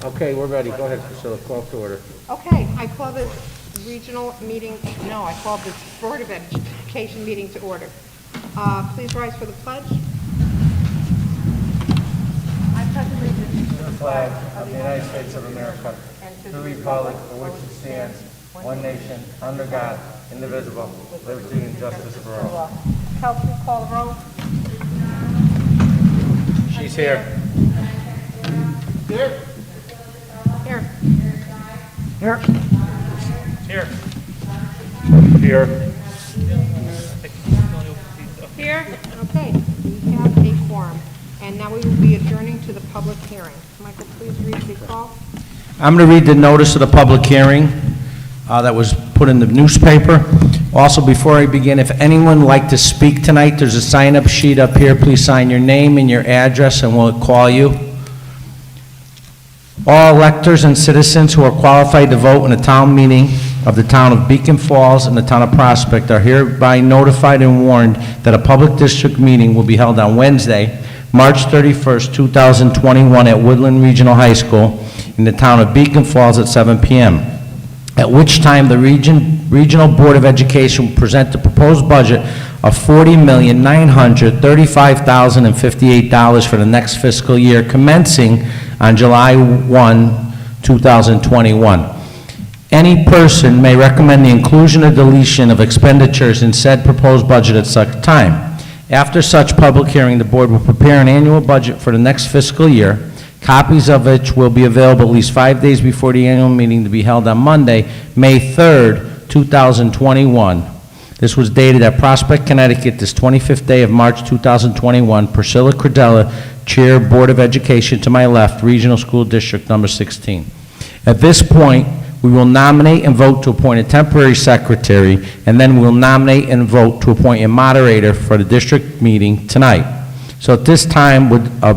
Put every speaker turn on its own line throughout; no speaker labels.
Okay, we're ready. Go ahead, Priscilla. Call to order.
Okay, I call this I call this Board of Education meeting to order. Please rise for the pledge. I pledge allegiance to the
Flag of the United States of America, and to the republic for which it stands, one nation, under God, indivisible, with liberty and justice for all.
Kelsey, call the roll.
She's here.
Here.
Here. Here. Here.
Here? Okay, we have a quorum. And now we will be adjourning to the public hearing. Michael, please read the call.
I'm going to read the notice of the public hearing that was put in the newspaper. Also, before I begin, if anyone would like to speak tonight, there's a sign-up sheet up here. Please sign your name and your address, and we'll call you. All electors and citizens who are qualified to vote in a town meeting of the town of Beacon Falls and the town of Prospect are hereby notified and warned that a public district meeting will be held on Wednesday, March 31st, 2021 at Woodland Regional High School in the town of Beacon Falls at 7 p.m., at which time the Regional Board of Education will present the proposed budget of $40,935,058 for the next fiscal year, commencing on July 1, 2021. Any person may recommend the inclusion or deletion of expenditures in said proposed budget at such time. After such public hearing, the board will prepare an annual budget for the next fiscal year, copies of which will be available at least 5 days before the annual meeting to be held on Monday, May 3rd, 2021. This was dated at Prospect, Connecticut, this 25th day of March 2021. Priscilla Credella, Chair, Board of Education, to my left, Regional School District number 16. At this point, we will nominate and vote to appoint a temporary secretary, and then we'll nominate and vote to appoint a moderator for the district meeting tonight. So at this time, would a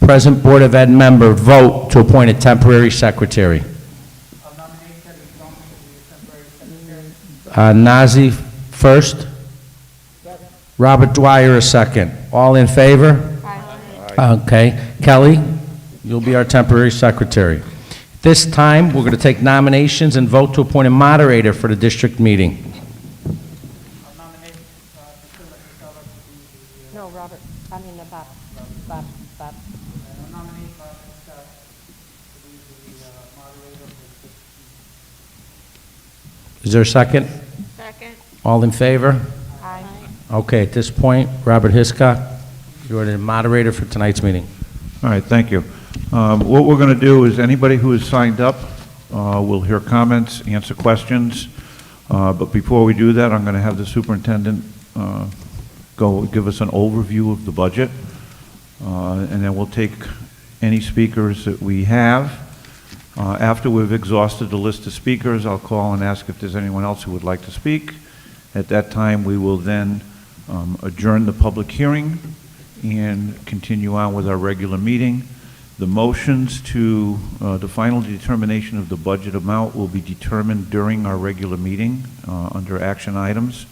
present Board of Ed member vote to appoint a temporary secretary?
I'll nominate Kevin Trump to be a temporary secretary.
Nazi first. Robert Dwyer a second. All in favor?
Aye.
Okay. Kelly, you'll be our temporary secretary. This time, we're going to take nominations and vote to appoint a moderator for the district meeting.
I'll nominate Priscilla Credella to be the,
No, Robert, Bob.
and I'll nominate Bob Scott to be the moderator for the
Is there a second?
Second.
All in favor?
Aye.
Okay, at this point, Robert Hiscock, you are the moderator for tonight's meeting.
All right, thank you. What we're going to do is anybody who has signed up will hear comments, answer questions. But before we do that, I'm going to have the superintendent go give us an overview of the budget. And then we'll take any speakers that we have. After we've exhausted the list of speakers, I'll call and ask if there's anyone else who would like to speak. At that time, we will then adjourn the public hearing and continue on with our regular meeting. The motions to the final determination of the budget amount will be determined during our regular meeting under action items,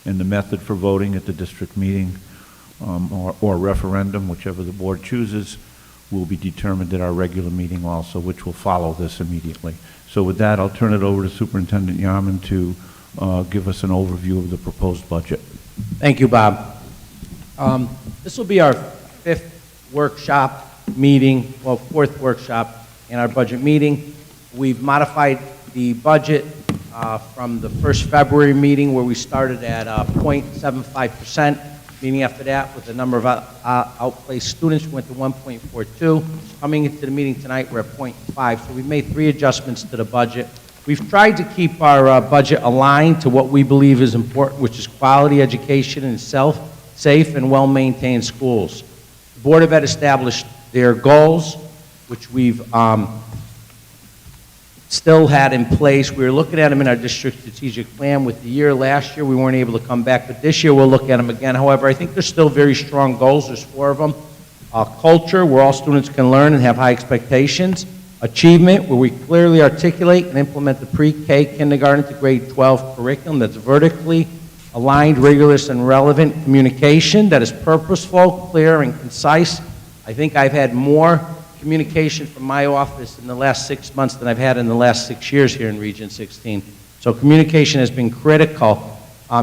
and the method for voting at the district meeting or referendum, whichever the board chooses, will be determined at our regular meeting also, which will follow this immediately. So with that, I'll turn it over to Superintendent Yaman to give us an overview of the proposed budget.
Thank you, Bob. This will be our fifth workshop meeting, well, fourth workshop in our budget meeting. We've modified the budget from the first February meeting where we started at 0.75%. Meeting after that, with the number of outplaced students, we went to 1.42. Coming into the meeting tonight, we're at 0.5. So we've made 3 adjustments to the budget. We've tried to keep our budget aligned to what we believe is important, which is quality education and safe and well-maintained schools. The Board of Ed established their goals, which we've still had in place. We were looking at them in our district strategic plan. With the year last year, we weren't able to come back, but this year we'll look at them again. However, I think there's still very strong goals. There's 4 of them. Culture, where all students can learn and have high expectations. Achievement, where we clearly articulate and implement the pre-K, kindergarten to grade 12 curriculum that's vertically aligned, rigorous, and relevant. Communication that is purposeful, clear, and concise. I think I've had more communication from my office in the last 6 months than I've had in the last 6 years here in Region 16. So communication has been critical,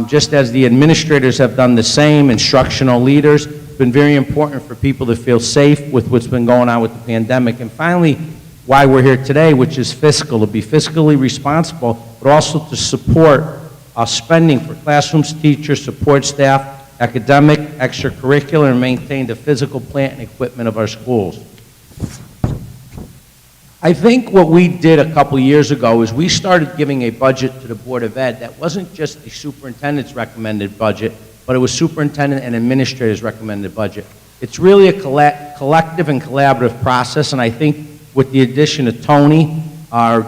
just as the administrators have done the same, instructional leaders. It's been very important for people to feel safe with what's been going on with the pandemic. And finally, why we're here today, which is fiscal, to be fiscally responsible, but also to support spending for classrooms, teachers, support staff, academic, extracurricular, and maintain the physical plant and equipment of our schools. I think what we did a couple years ago is we started giving a budget to the Board of Ed that wasn't just the superintendent's recommended budget, but it was superintendent and administrator's recommended budget. It's really a collective and collaborative process, and I think with the addition of Tony, our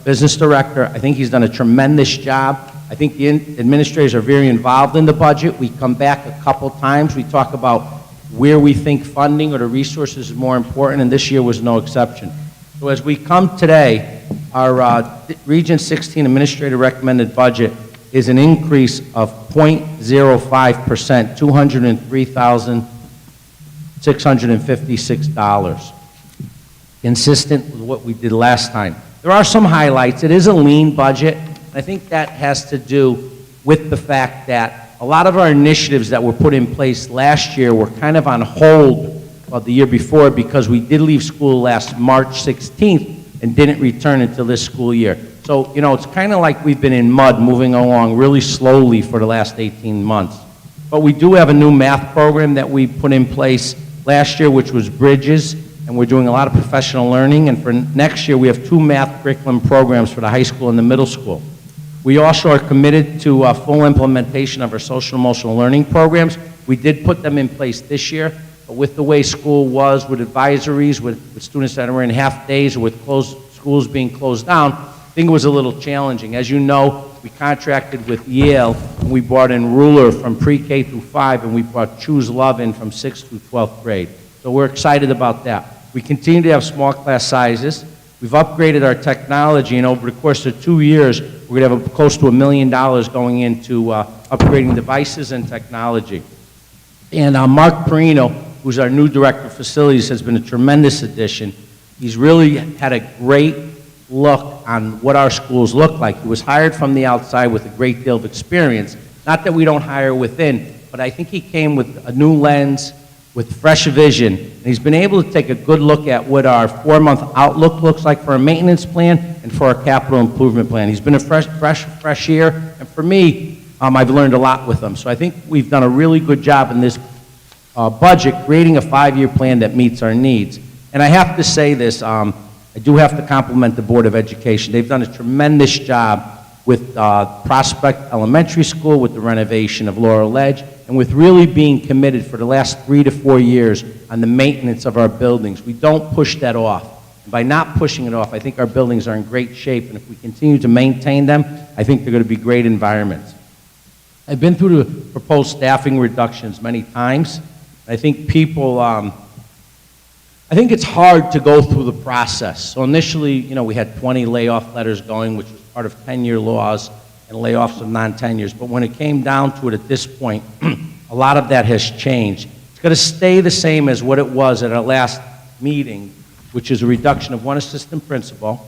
business director, I think he's done a tremendous job. I think the administrators are very involved in the budget. We come back a couple times. We talk about where we think funding or the resources is more important, and this year was no exception. So as we come today, our Region 16 administrator recommended budget is an increase of 0.05%, $203,656, consistent with what we did last time. There are some highlights. It is a lean budget. I think that has to do with the fact that a lot of our initiatives that were put in place last year were kind of on hold the year before because we did leave school last March 16th and didn't return until this school year. So, you know, it's kind of like we've been in mud moving along really slowly for the last 18 months. But we do have a new math program that we put in place last year, which was Bridges, and we're doing a lot of professional learning. And for next year, we have 2 math curriculum programs for the high school and the middle school. We also are committed to full implementation of our social emotional learning programs. We did put them in place this year, but with the way school was, with advisories, with students that were in half days, or with schools being closed down, I think it was a little challenging. As you know, we contracted with Yale, and we brought in Ruler from pre-K through 5, and we brought Choose Love in from 6th through 12th grade. So we're excited about that. We continue to have small class sizes. We've upgraded our technology, and over the course of 2 years, we're going to have close to $1 million going into upgrading devices and technology. And Mark Perino, who's our new director of facilities, has been a tremendous addition. He's really had a great look on what our schools look like. He was hired from the outside with a great deal of experience. Not that we don't hire within, but I think he came with a new lens, with fresh vision, and he's been able to take a good look at what our 4-month outlook looks like for our maintenance plan and for our capital improvement plan. He's been a fresh year, and for me, I've learned a lot with him. So I think we've done a really good job in this budget, creating a 5-year plan that meets our needs. And I have to say this, I do have to compliment the Board of Education. They've done a tremendous job with Prospect Elementary School, with the renovation of Laurel Edge, and with really being committed for the last 3 to 4 years on the maintenance of our buildings. We don't push that off. And by not pushing it off, I think our buildings are in great shape, and if we continue to maintain them, I think they're going to be great environments. I've been through the proposed staffing reductions many times. I think people, I think it's hard to go through the process. So initially, you know, we had 20 layoff letters going, which was part of 10-year laws, and layoffs of non-tenures. But when it came down to it at this point, a lot of that has changed. It's going to stay the same as what it was at our last meeting, which is a reduction of 1 assistant principal.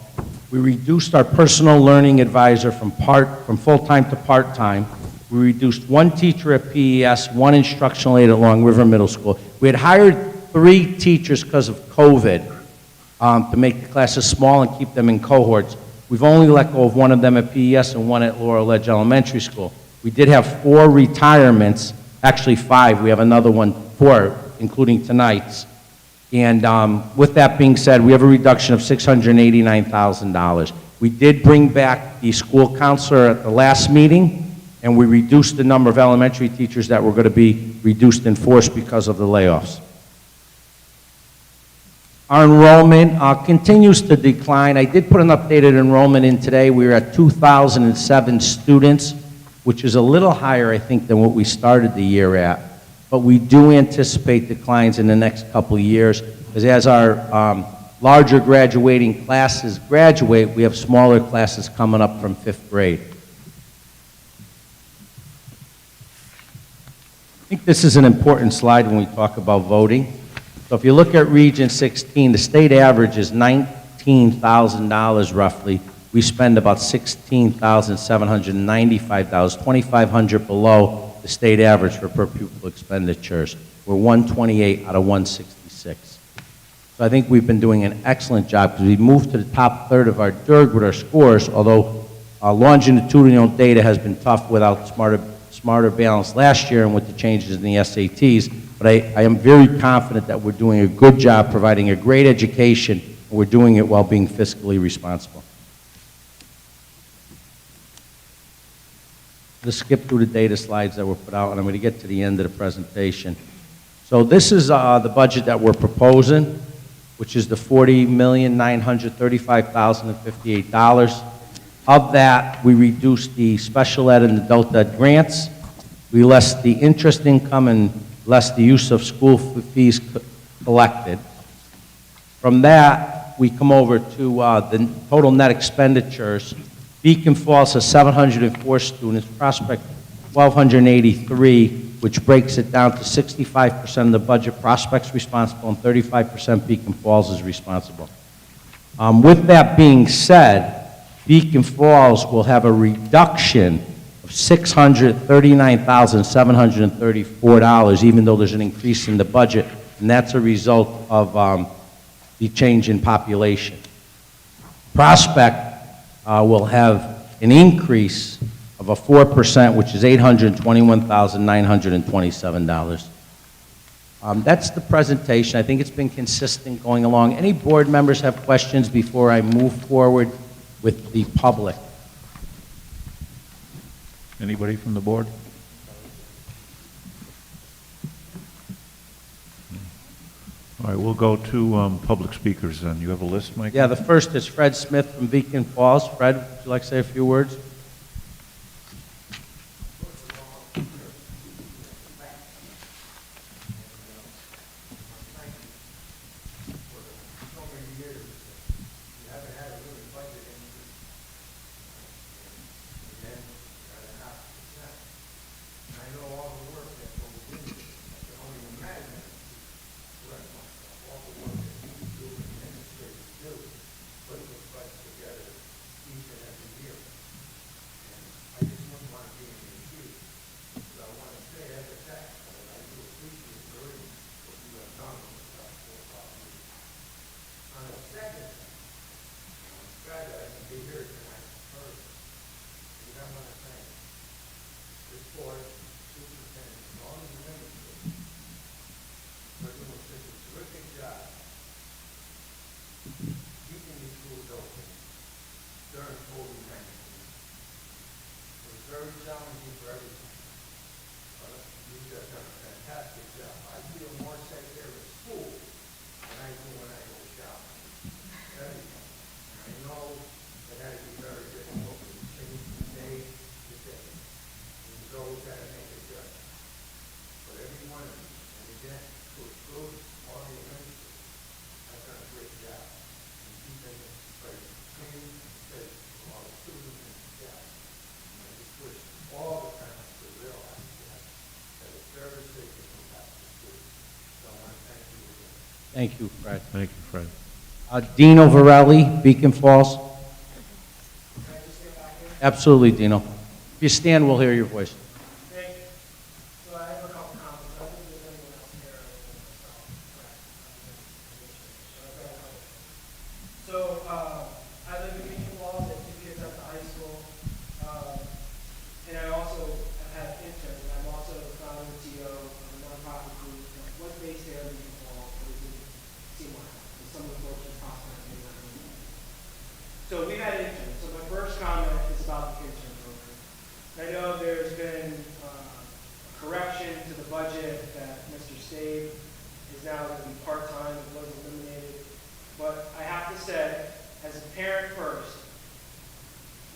We reduced our personal learning advisor from full-time to part-time. We reduced 1 teacher at PES, 1 instructional aide at Long River Middle School. We had hired 3 teachers because of COVID to make the classes small and keep them in cohorts. We've only let go of 1 of them at PES and 1 at Laurel Edge Elementary School. We did have 4 retirements, actually 5. We have another 4, including tonight's. And with that being said, we have a reduction of $689,000. We did bring back the school counselor at the last meeting, and we reduced the number of elementary teachers that were going to be reduced in force because of the layoffs. Our enrollment continues to decline. I did put an updated enrollment in today. We were at 2,007 students, which is a little higher, I think, than what we started the year at. But we do anticipate declines in the next couple of years, because as our larger graduating classes graduate, we have smaller classes coming up from 5th grade. I think this is an important slide when we talk about voting. So if you look at Region 16, the state average is $19,000 roughly. We spend about $16,795, $2,500 below the state average for per pupil expenditures. We're 128 out of 166. So I think we've been doing an excellent job because we moved to the top third of our DERG with our scores, although our longitudinal data has been tough without smarter balance last year and with the changes in the SATs. But I am very confident that we're doing a good job providing a great education, and we're doing it while being fiscally responsible. Let's skip through the data slides that were put out, and I'm going to get to the end of the presentation. So this is the budget that we're proposing, which is the $40,935,058. Of that, we reduced the special ed and adult ed grants. We less the interest income and less the use of school fees collected. From that, we come over to the total net expenditures. Beacon Falls has 704 students, Prospect 1,283, which breaks it down to 65% of the budget Prospect's responsible and 35% Beacon Falls is responsible. With that being said, Beacon Falls will have a reduction of $639,734, even though there's an increase in the budget, and that's a result of the change in population. Prospect will have an increase of a 4%, which is $821,927. That's the presentation. I think it's been consistent going along. Any board members have questions before I move forward with the public?
Anybody from the board? All right, we'll go to public speakers then. You have a list, Mike?
Yeah, the first is Fred Smith from Beacon Falls. Fred, would you like to say a few words? Thank you, Fred.
Thank you, Fred.
Dino Varelli, Beacon Falls. Absolutely, Dino. If you stand, we'll hear your voice.
So I have a couple comments. I think there's anyone else here. So I live in Beacon Falls. I have 2 kids at the high school. And I also have had interns. I'm also the founder and CEO of a nonprofit group that was based there in Beacon Falls, but it's in Seymour. So some of the folks in Prospect may not know. So we've had interns. So my first comment is about the intern program. I know there's been a correction to the budget that Mr. Stave is now going to be part-time. It was eliminated. But I have to say, as a parent first,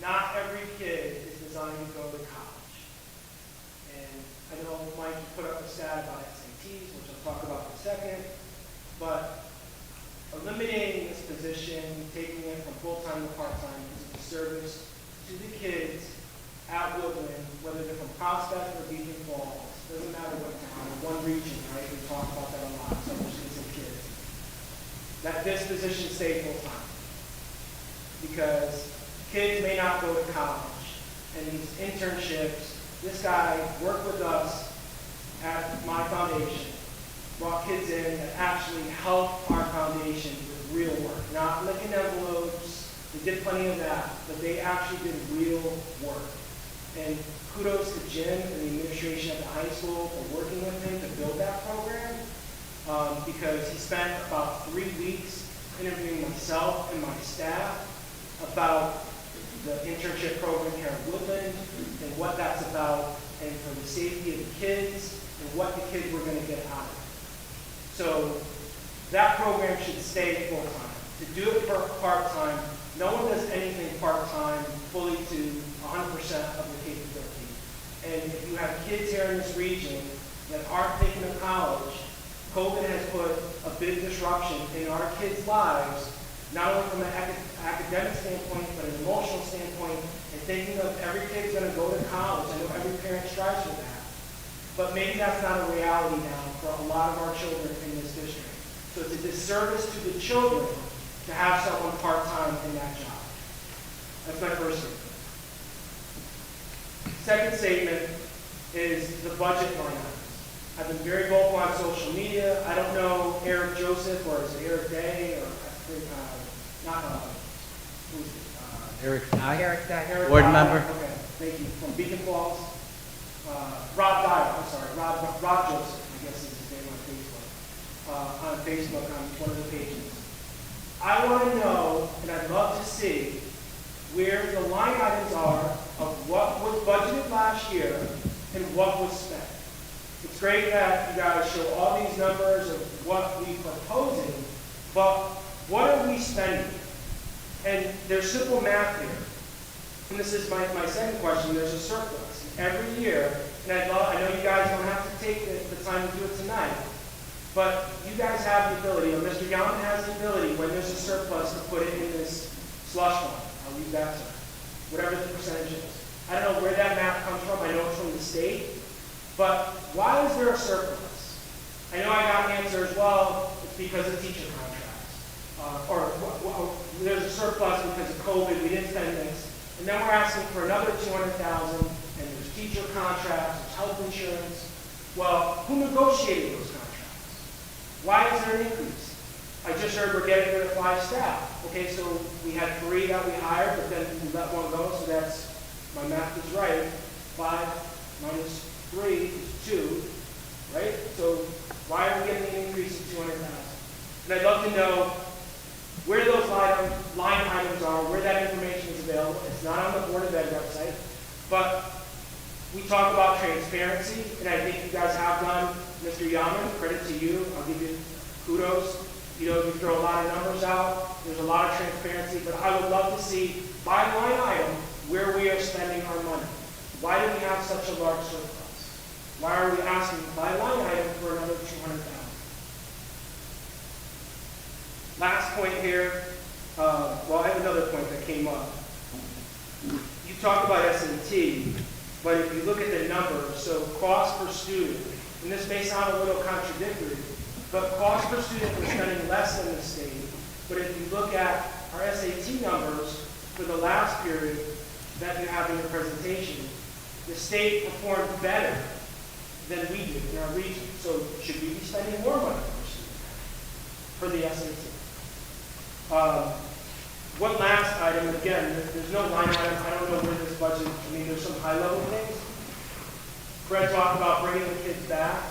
not every kid is designed to go to college. And I know Mike put up a stat about SATs, which I'll talk about in a second. But eliminating this position, taking it from full-time to part-time, is a disservice to the kids at Woodland, whether they're from Prospect or Beacon Falls. Doesn't matter what town, one region, right? We talk about that a lot, so I'm just going to say kids. that this position stay full-time. Because kids may not go to college, and these internships, this guy worked with us at my foundation, brought kids in that actually helped our foundation with real work, not licking envelopes. They did plenty of that, but they actually did real work. And kudos to Jim and the administration at the high school for working with him to build that program, because he spent about 3 weeks interviewing myself and my staff about the internship program here at Woodland and what that's about, and for the safety of the kids and what the kids were going to get out of it. So that program should stay full-time. To do it for part-time, no one does anything part-time fully to 100% of the capability. And if you have kids here in this region that aren't thinking of college, COVID has put a big disruption in our kids' lives, not only from an academic standpoint, but an emotional standpoint, and thinking of every kid's going to go to college. I know every parent strives for that. But maybe that's not a reality now for a lot of our children in this district. So it's a disservice to the children to have someone part-time in that job. That's my first statement. Second statement is the budget line items. I've been very vocal on social media. I don't know Eric Joseph, or is it Eric Day, or who's it?
Eric Nye,
Eric
board
Dyer.
member.
Okay, thank you. From Beacon Falls. Rob Dyer, I'm sorry, Rob Joseph, I guess is his name on Facebook, on one of the pages. I want to know, and I'd love to see, where the line items are of what was budgeted last year and what was spent. It's great that you guys show all these numbers of what we're proposing, but what are we spending? And there's simple math here. And this is my second question. There's a surplus. Every year, and I know you guys don't have to take the time to do it tonight, but you guys have the ability, or Mr. Yaman has the ability, when there's a surplus, to put it in this slush fund. I'll use that term. Whatever the percentage is. I don't know where that math comes from. I know it's from the state. But why is there a surplus? I know I got answers, well, it's because of teacher contracts. Or there's a surplus because of COVID, we didn't spend this. And then we're asking for another $200,000, and there's teacher contracts, there's health insurance. Well, who negotiated those contracts? Why is there an increase? I just heard we're getting rid of 5 staff. Okay, so we had 3 that we hired, but then we let 1 go, so that's, my math is right. 5 minus 3 is 2, right? So why are we getting an increase of 200,000? And I'd love to know where those line items are, where that information is available. It's not on the Board of Ed website, but we talk about transparency, and I think you guys have done. Mr. Yaman, credit to you. I'll give you kudos. You know, you throw a lot of numbers out. There's a lot of transparency, but I would love to see by line item where we are spending our money. Why do we have such a large surplus? Why are we asking by line item for another $200,000? Last point here, well, I have another point that came up. You talk about S&T, but if you look at the numbers, so cost per student, and this may sound a little contradictory, but cost per student, we're spending less than the state. But if you look at our SAT numbers for the last period that you have in your presentation, the state performed better than we did in our region. So should we be spending more money per student for the SAT? One last item, again, there's no line item. I don't know where this budget, I mean, there's some high-level things. Fred talked about bringing the kids back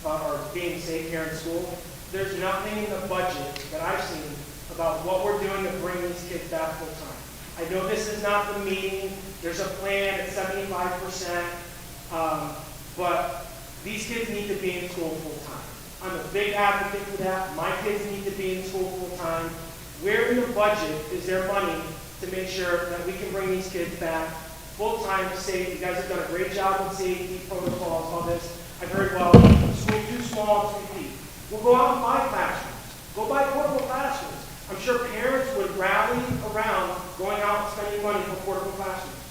or being safe here in school. There's nothing in the budget that I've seen about what we're doing to bring these kids back full time. I know this is not the meeting. There's a plan at 75%, but these kids need to be in school full time. I'm a big advocate for that. My kids need to be in school full time. Where in the budget is there money to make sure that we can bring these kids back full-time safe? You guys have done a great job with safety protocols, all this. I've heard, well, school too small, too deep. We'll go out and buy classrooms. Go buy portable classrooms. I'm sure parents would rally around going out and spending money for portable classrooms.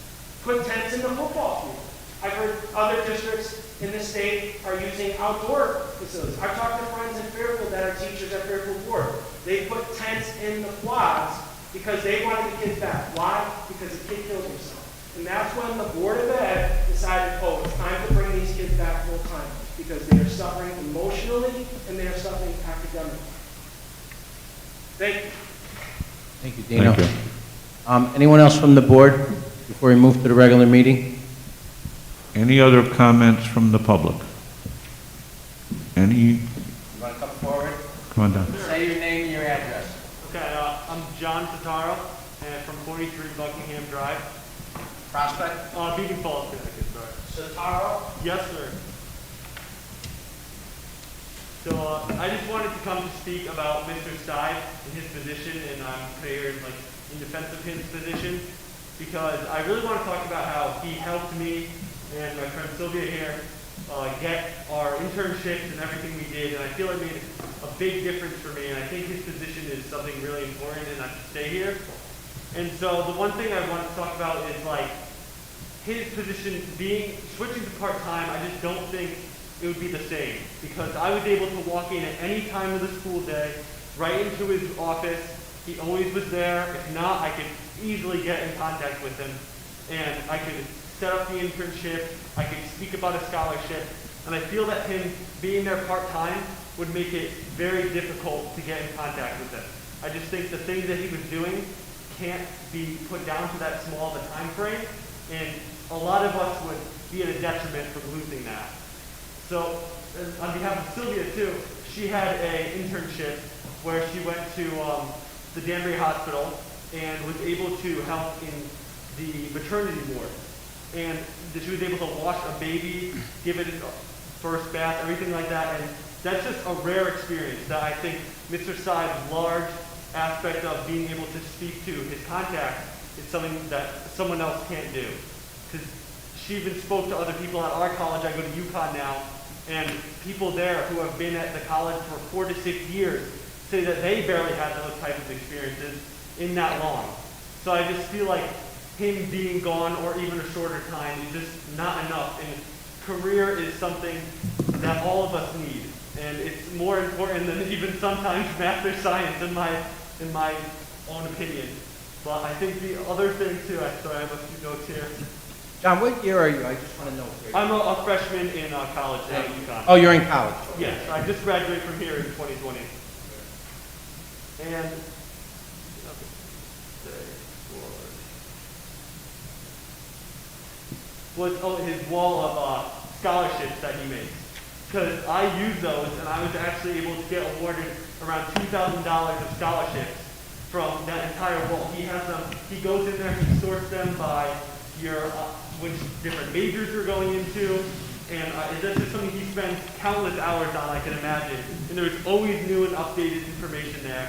Put tents in the football field. I've heard other districts, in the state are using outdoor facilities. I've talked to friends in Fairfield that are teachers at Fairfield Ward. They put tents in the quads because they wanted the kids back. Why? Because the kid killed himself. And that's when the Board of Ed decided, oh, it's time to bring these kids back full time because they are suffering emotionally and they are suffering academically. Thank you.
Thank you, Dino.
Thank you.
Anyone else from the board before we move to the regular meeting?
Any other comments from the public? Any?
You want to come forward?
Come on down.
Say your name and your address.
Okay, I'm John Totaro, and from 43 Buckingham Drive.
Prospect?
Beacon Falls, Connecticut, sorry.
Sataro?
Yes, sir. So, I just wanted to come to speak about Mr. Steib and his position, and I'm here like in defense of his position, because I really want to talk about how he helped me and my friend Sylvia here get our internships and everything we did, and I feel it made a big difference for me, and I think his position is something really important, and I should stay here. And so the one thing I want to talk about is like his position switching to part-time. I just don't think it would be the same, because I was able to walk in at any time of the school day, right into his office. He always was there. If not, I could easily get in contact with him, and I could set up the internship. I could speak about a scholarship, and I feel that him being there part-time would make it very difficult to get in contact with him. I just think the things that he was doing can't be put down to that small of a time frame, and a lot of us would be at a detriment from losing that. So, on behalf of Sylvia too, she had an internship where she went to the Danbury Hospital and was able to help in the maternity ward. And she was able to wash a baby, give it its first bath, everything like that. And that's just a rare experience that I think Mr. Steib's large aspect of being able to speak to his contact is something that someone else can't do. Because she even spoke to other people at our college. I go to UConn now, and people there who have been at the college for 4 to 6 years say that they barely had those types of experiences in that long. So I just feel like him being gone or even a shorter time is just not enough. And career is something that all of us need. And it's more important than even sometimes math or science in my own opinion. But I think the other thing too, I have a few notes here.
John, what year are you? I just want to know.
I'm a freshman in college at UConn.
Oh, you're in college.
Yes, I just graduated from here in 2020. And was his wall of scholarships that he makes. Because I use those, and I was actually able to get awarded around $2,000 of scholarships from that entire wall. He has them. He goes in there, he sorts them by your which different majors you're going into, and that's just something he spends countless hours on, I can imagine. And there's always new and updated information there,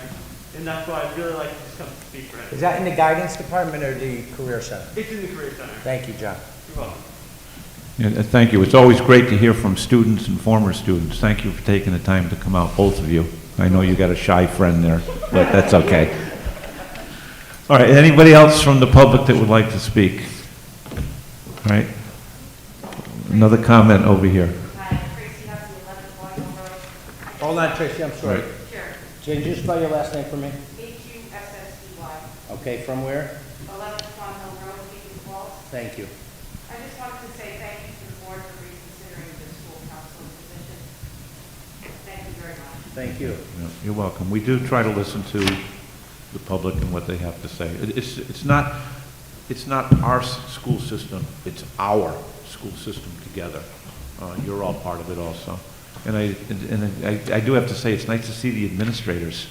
and that's why I'd really like to just come to speak for him.
Is that in the guidance department or the career center?
It's in the Career Center.
Thank you, John.
You're welcome.
Yeah, thank you. It's always great to hear from students and former students. Thank you for taking the time to come out, both of you. I know you got a shy friend there, but that's okay. All right, anybody else from the public that would like to speak? All right. Another comment over here.
Hi, Tracy Hussey, 11 Boyle Road.
Hold on, Tracy, I'm sorry.
Right.
Sure.
Can you spell your last name for me?
Hussey.
Okay, from where?
11 Swan Hill Road, Beacon Falls.
Thank you.
I just wanted to say thank you to the board for reconsidering the school council position. Thank you very much.
Thank you.
Yeah, you're welcome. We do try to listen to the public and what they have to say. It's not our school system, it's our school system together. You're all part of it also. And I do have to say, it's nice to see the administrators,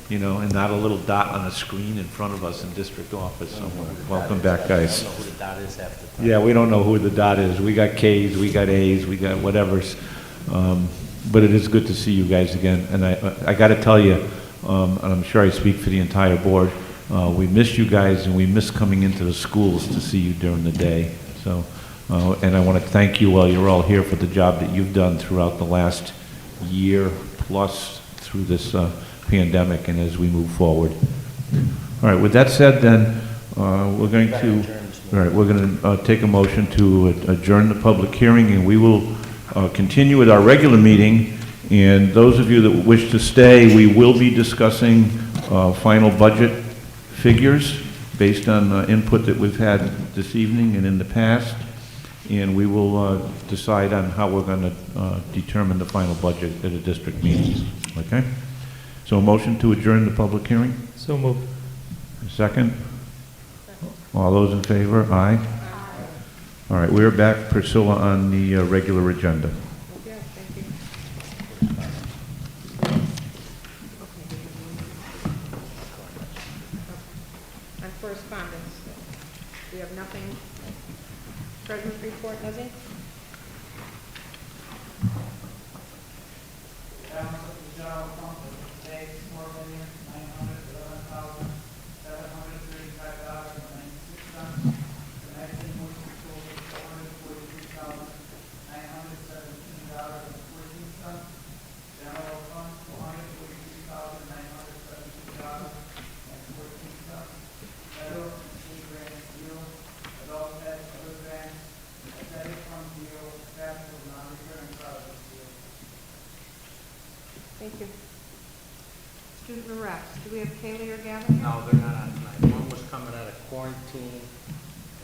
you know, and not a little dot on a screen in front of us in district office. So welcome back, guys.
I don't know who the dot is half the time.
Yeah, we don't know who the dot is. We got K's, we got A's, we got whatevers. But it is good to see you guys again. And I got to tell you, and I'm sure I speak for the entire board, we miss you guys, and we miss coming into the schools to see you during the day. So, and I want to thank you while you're all here for the job that you've done throughout the last year plus through this pandemic and as we move forward. All right, with that said then, we're going to All right, we're going to take a motion to adjourn the public hearing, and we will continue with our regular meeting. And those of you that wish to stay, we will be discussing final budget figures based on input that we've had this evening and in the past. And we will decide on how we're going to determine the final budget at a district meeting. Okay? So a motion to adjourn the public hearing?
So moved.
Second? All those in favor? Aye. All right, we're back, Priscilla, on the regular agenda.
Okay, thank you. On correspondence, we have nothing. Treasurer's report, Leslie?
Balance of the general fund today, $4,911,735.96. The next invoice is total $443,917.14. General fund, $443,917.14. Federal, state grant, zero. Adult tax, other grants, aesthetic fund, zero. Capital, non-recurring projects, zero.
Thank you. Student reps, do we have Kaylee or Gavin?
No, they're not on tonight. One was coming out of quarantine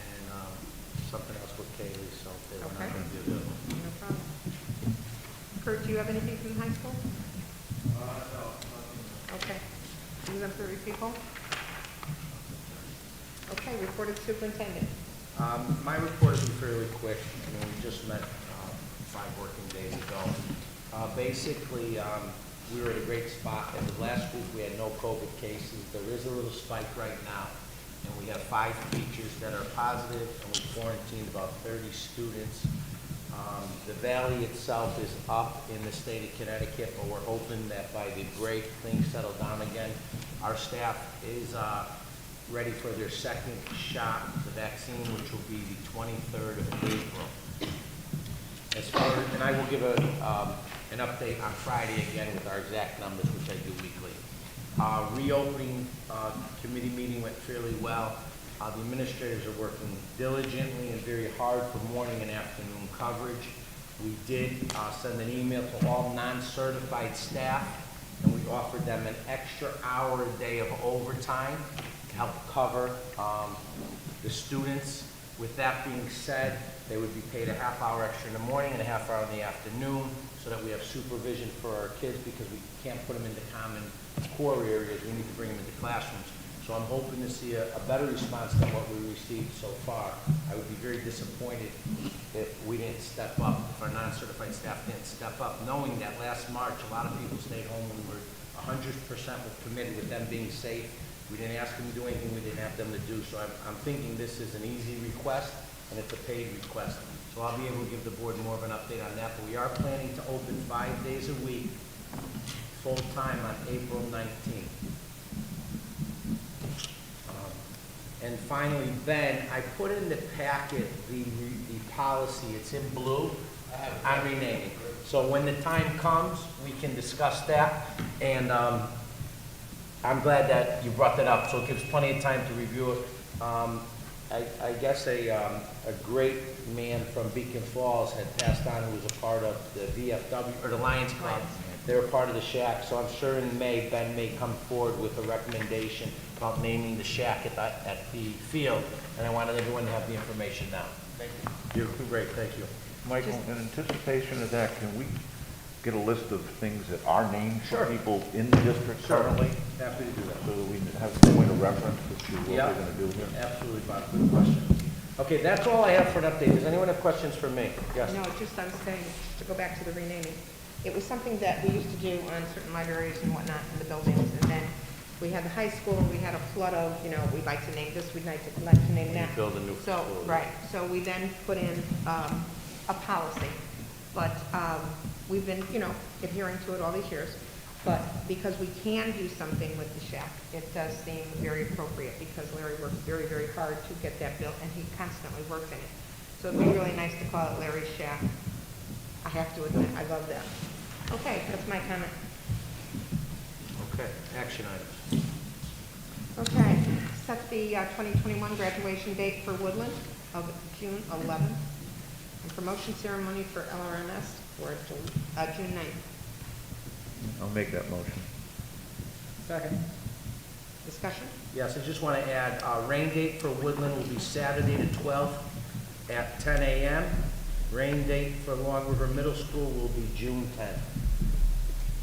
and something else with Kaylee, so they were not
Okay.
going to be available.
No problem. Kurt, do you have anything from high school?
No.
Okay. Exemplary people? Okay, reported superintendent.
My report will be fairly quick. I mean, we just met 5 working days ago. Basically, we were at a great spot. As of last week, we had no COVID cases. There is a little spike right now, and we have 5 teachers that are positive, and we quarantined about 30 students. The valley itself is up in the state of Connecticut, but we're hoping that by the break, things settle down again. Our staff is ready for their second shot, the vaccine, which will be the 23rd of April. As far as, and I will give an update on Friday again with our exact numbers, which I do weekly. Reopening committee meeting went fairly well. The administrators are working diligently and very hard for morning and afternoon coverage. We did send an email to all non-certified staff, and we offered them an extra hour a day of overtime to help cover the students. With that being said, they would be paid a half hour extra in the morning and a half hour in the afternoon so that we have supervision for our kids, because we can't put them into common core areas. We need to bring them into classrooms. So I'm hoping to see a better response than what we received so far. I would be very disappointed if we didn't step up, if our non-certified staff didn't step up, knowing that last March, a lot of people stayed home. We were 100% committed with them being safe. We didn't ask them to do anything we didn't have them to do. So I'm thinking this is an easy request, and it's a paid request. So I'll be able to give the board more of an update on that. But we are planning to open 5 days a week, full-time on April 19th. And finally, Ben, I put in the packet the policy. It's in blue. I'm renaming. So when the time comes, we can discuss that. And I'm glad that you brought that up, so it gives plenty of time to review it. I guess a great man from Beacon Falls had passed on, who was a part of the VFW, or the Lions Club. They were part of the shack, so I'm sure in May, Ben may come forward with a recommendation about naming the shack at the field, and I wanted everyone to have the information now. Thank you. You're great, thank you.
Michael, in anticipation of that, can we get a list of things that are named for
Sure.
people in the district currently?
Happy to do that.
So that we have a point of reference as to what
Yeah.
we're going to do here?
Absolutely, Bob, good question. Okay, that's all I have for an update. Does anyone have questions for me? Yes?
No, just I was saying, to go back to the renaming, it was something that we used to do on certain libraries and whatnot in the buildings, and then we had the high school, and we had a flood of, we'd like to name this, we'd like to name that.
Build a new
So,
facility.
right, so we then put in a policy, but we've been, adhering to it all these years. But because we can do something with the shack, it does seem very appropriate, because Larry works very, very hard to get that built, and he constantly works in it. So it'd be really nice to call it Larry's Shack. I have to admit, I love that. Okay, that's my comment.
Okay, action items.
Okay, set the 2021 graduation date for Woodland of June 11th, and promotion ceremony for LRMS for June 9th.
I'll make that motion.
Second.
Discussion?
Yes, I just want to add, rain date for Woodland will be Saturday the 12th at 10 a.m. Rain date for Long River Middle School will be June 10th.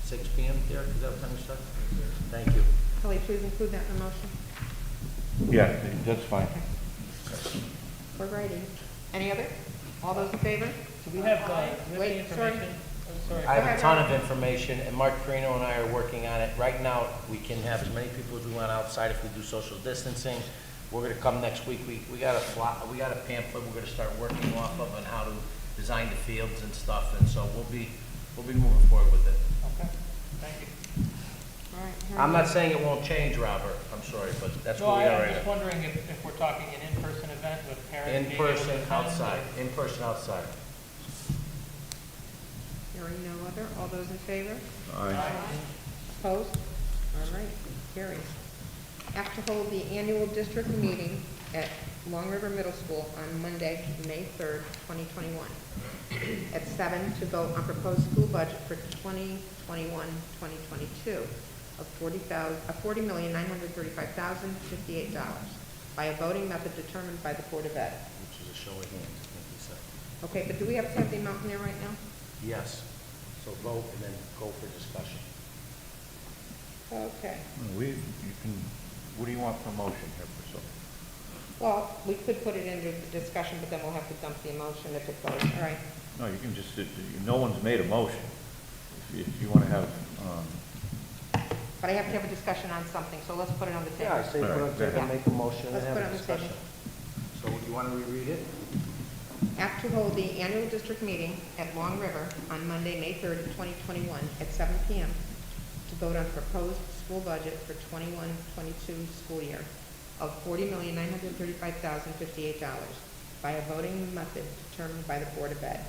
6 p.m., Derek, is that what time you start? Thank you.
Kelly, please include that in the motion.
Yeah, that's fine.
We're ready. Any other? All those in favor?
Do we have the
Wait, sorry.
information? Oh, sorry.
I have
Go
a
ahead,
ton
Robert.
of information, and Mark Carino and I are working on it. Right now, we can have as many people as we want outside if we do social distancing. We're gonna come next week. We got a pamphlet we're gonna start working off of on how to design the fields and stuff, and so we'll be moving forward with it.
Okay, thank you.
All right.
I'm not saying it won't change, Robert. I'm sorry, but that's
No,
where we are
I'm
right
just
now.
wondering if we're talking an in-person event with parents
In
being able to
person,
come.
outside. In person, outside.
Hearing no other, all those in favor?
Aye.
Opposed? All right, carries. Act to hold the annual district meeting at Long River Middle School on Monday, May 3rd, 2021, at 7 to vote on proposed school budget for 2021-2022 of $40,935,058 by a voting method determined by the Board of Ed.
Which is a show of hands, I think he said.
Okay, but do we have to have the amount in there right now?
Yes. So vote and then go for discussion.
Okay.
What do you want for motion here, Priscilla?
Well, we could put it into the discussion, but then we'll have to dump the emotion if it goes. All right.
No, you can just, no one's made a motion. If you want to have,
But I have to have a discussion on something, so let's put it on the table.
Yeah, I say put it on the table, make a motion and
Let's
have
put it
a
on the
discussion. So you want to reread it?
Act to hold the annual district meeting at Long River on Monday, May 3rd, 2021, at 7 p.m. to vote on proposed school budget for 21-22 school year of $40,935,058 by a voting method determined by the Board of Ed.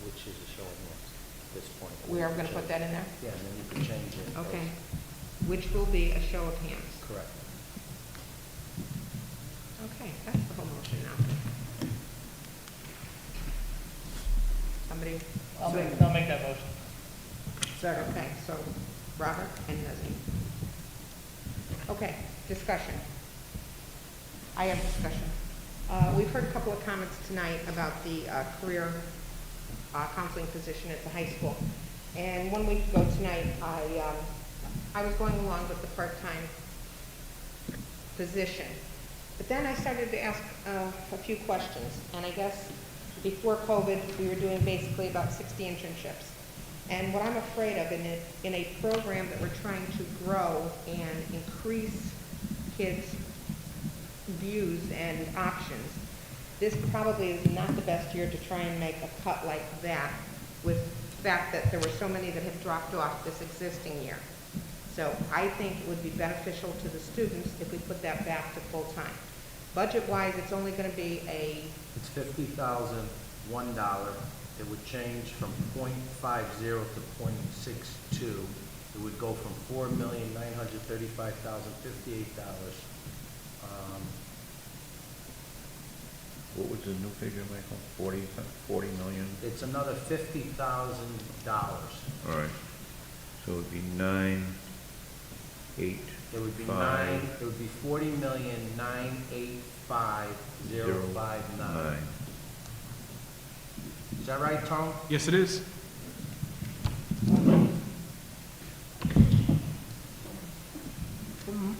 Which is a show of hands at this point.
We are going to put that in there?
Yeah, and then you can change it.
Okay. Which will be a show of hands.
Correct.
Okay, that's the whole motion now. Somebody?
I'll make that motion.
Second.
Okay, so Robert and Leslie. Okay, discussion. I have discussion. We've heard a couple of comments tonight about the career counseling position at the high school. And 1 week ago tonight, I was going along with the part-time position. But then I started to ask a few questions. And I guess before COVID, we were doing basically about 60 internships. And what I'm afraid of in a program that we're trying to grow and increase kids' views and options, this probably is not the best year to try and make a cut like that with the fact that there were so many that have dropped off this existing year. So I think it would be beneficial to the students if we put that back to full-time. Budget-wise, it's only going to be
It's $50,001. It would change from .50 to .62. It would go from $4,935,058.
what was the new figure, Michael? 40 million?
It's another $50,000.
All right. So it would be 9, 8,
It would be
5,
it would be 40,985,059. Is that right, Tom?
Yes, it is.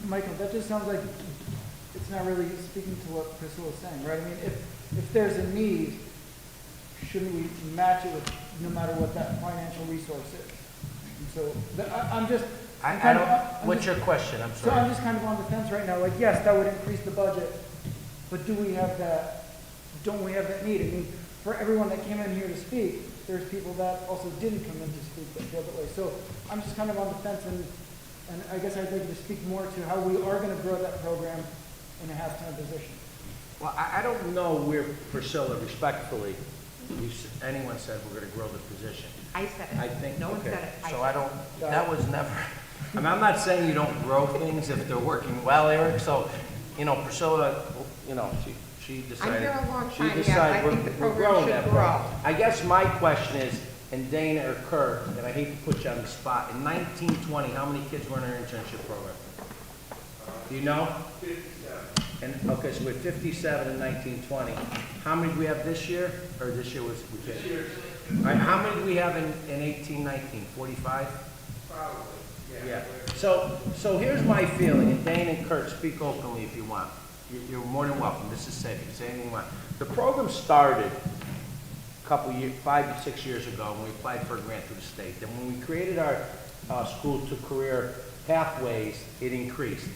Michael, that just sounds like it's not really speaking to what Priscilla's saying, right? I mean, if there's a need, shouldn't we match it with, no matter what that financial resource is? And so, I'm just.
What's your question? I'm
So
sorry.
I'm just kind of on the fence right now, like, yes, that would increase the budget, but don't we have that need? I mean, for everyone that came in here to speak, there's people that also didn't come in to speak that feel that way. So I'm just kind of on the fence, and I guess I'd like you to speak more to how we are going to grow that program in a half-time position.
Well, I don't know where, Priscilla, respectfully, anyone said we're going to grow the position.
I said it.
I think,
No one
okay.
said it.
So I don't, that was never, I mean, I'm not saying you don't grow things if they're working well, Eric, so, you know, Priscilla, you know, she decided.
I'm here a long
she
time, yeah,
decided
I think the
we're
program
growing
should
that
grow.
program. I guess my question is, and Dana or Kurt, and I hate to put you on the spot, in 1920, how many kids were in our internship program? Do you know? 57. And, okay, so we're 57 in 1920. How many do we have this year? Or this year was, we This year. All right, how many do we have in 1819? 45? Probably, yeah. So here's my feeling, and Dane and Kurt, speak openly if you want. You're more than welcome. This is safe. You can say anything you want. The program started a couple years, 5 to 6 years ago when we applied for a grant through the state. Then when we created our school to career pathways, it increased.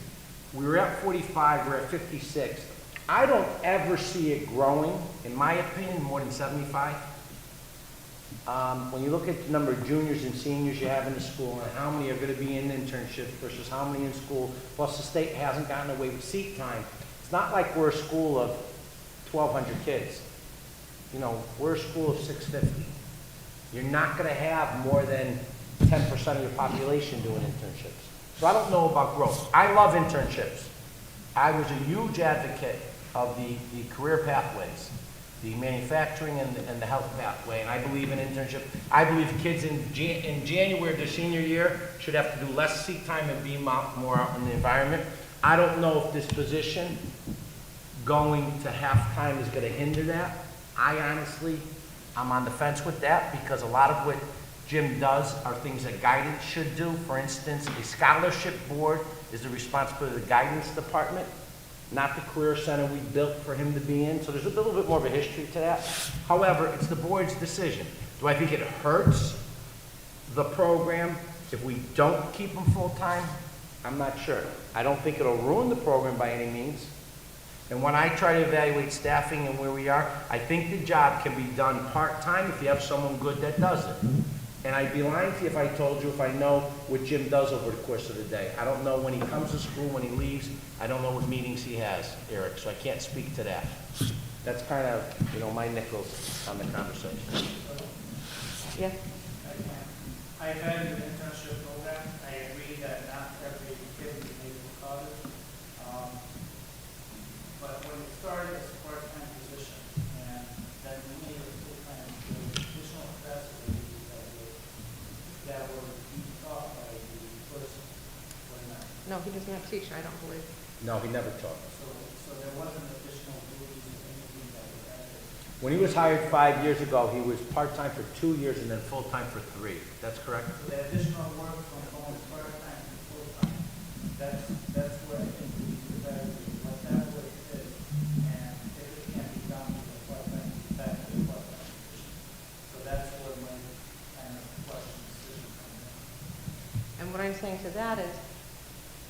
We were at 45, we're at 56. I don't ever see it growing, in my opinion, more than 75. When you look at the number of juniors and seniors you have in the school and how many are going to be in internships versus how many in school, plus the state hasn't gotten away with seat time. It's not like we're a school of 1,200 kids. You know, we're a school of 650. You're not going to have more than 10% of your population doing internships. So I don't know about growth. I love internships. I was a huge advocate of the career pathways, the manufacturing and the health pathway, and I believe in internship. I believe kids in January of their senior year should have to do less seat time and be more out in the environment. I don't know if this position going to half-time is going to hinder that. I honestly, I'm on the fence with that because a lot of what Jim does are things that guidance should do. For instance, a scholarship board is the responsibility of the guidance department, not the career center we built for him to be in. So there's a little bit more of a history to that. However, it's the board's decision. Do I think it hurts the program if we don't keep him full-time? I'm not sure. I don't think it'll ruin the program by any means. And when I try to evaluate staffing and where we are, I think the job can be done part-time if you have someone good that does it. And I'd be lying to you if I told you if I know what Jim does over the course of the day. I don't know when he comes to school, when he leaves. I don't know what meetings he has, Eric, so I can't speak to that. That's kind of, you know, my nickels on the conversation.
Yeah.
I've had an internship program. I agree that not every kid is able to college. But when it started as a part-time position, and then we made it full-time, there was additional capacity that were being taught by the person.
No, he does not teach, I don't believe.
No, he never taught.
So there wasn't additional duties or anything that were added.
When he was hired 5 years ago, he was part-time for 2 years and then full-time for 3. That's correct?
So the additional work from going part-time to full-time, that's what I think we need to evaluate, what that work is, and if it can't be done with a part-time, back to a part-time position. So that's where my kind of question decision comes in.
And what I'm saying to that is,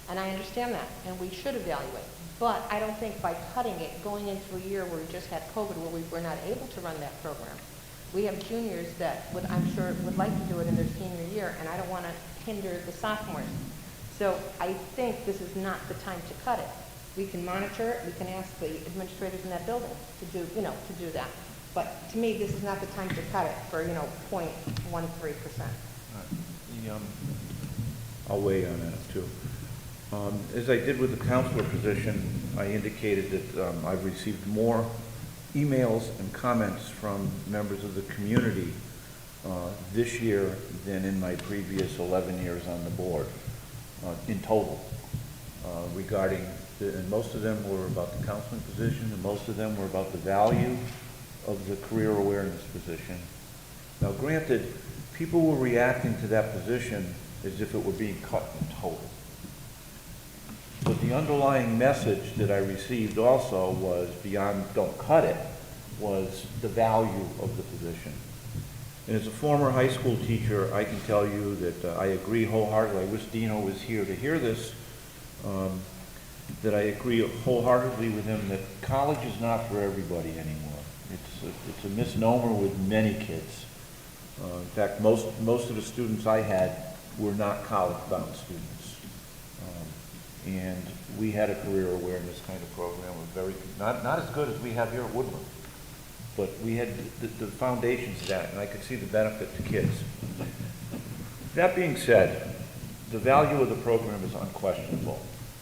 and I understand that, and we should evaluate, but I don't think by cutting it, going into a year where we just had COVID, where we were not able to run that program. We have juniors that would, I'm sure, would like to do it in their senior year, and I don't want to hinder the sophomores. So I think this is not the time to cut it. We can monitor it, we can ask the administrators in that building to do, you know, to do that. But to me, this is not the time to cut it for, 0.13%.
I'll weigh on that too. As I did with the counselor position, I indicated that I've received more emails and comments from members of the community this year than in my previous 11 years on the board in total regarding, and most of them were about the counseling position, and most of them were about the value of the career awareness position. Now granted, people were reacting to that position as if it were being cut in total. But the underlying message that I received also was, beyond don't cut it, was the value of the position. And as a former high school teacher, I can tell you that I agree wholeheartedly. I wish Dino was here to hear this, that I agree wholeheartedly with him that college is not for everybody anymore. It's a misnomer with many kids. In fact, most of the students I had were not college-bound students. And we had a career awareness kind of program, not as good as we have here at Woodland, but we had the foundations of that, and I could see the benefit to kids. That being said, the value of the program is unquestionable.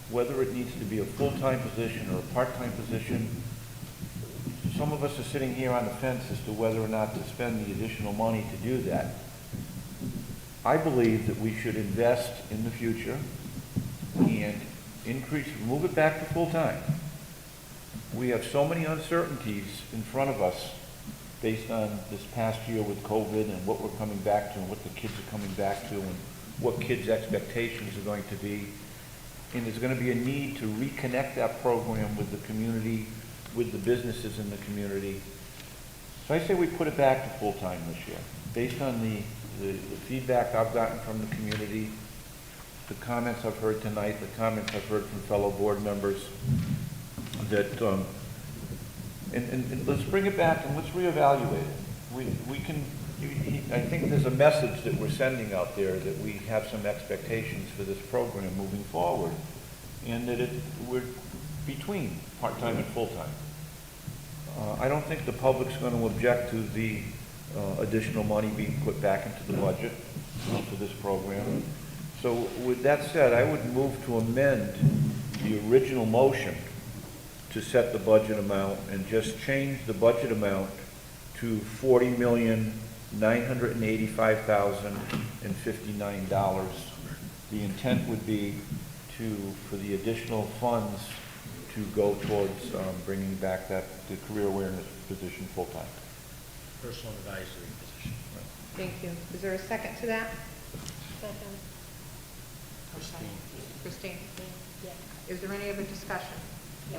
Whether it needs to be a full-time position or a part-time position, some of us are sitting here on the fence as to whether or not to spend the additional money to do that. I believe that we should invest in the future and move it back to full-time. We have so many uncertainties in front of us based on this past year with COVID and what we're coming back to and what the kids are coming back to and what kids' expectations are going to be. And there's going to be a need to reconnect that program with the community, with the businesses in the community. So I say we put it back to full-time this year. Based on the feedback I've gotten from the community, the comments I've heard tonight, the comments I've heard from fellow board members, that, and let's bring it back and let's reevaluate it. We can, I think there's a message that we're sending out there that we have some expectations for this program moving forward, and that we're between part-time and full-time. I don't think the public's going to object to the additional money being put back into the budget for this program. So with that said, I would move to amend the original motion to set the budget amount and just change the budget amount to $40,985,059. The intent would be for the additional funds to go towards bringing back the career awareness position full-time.
Personal advisory position.
Thank you. Is there a second to that?
Second.
Christine?
Yeah.
Is there any other discussion?
I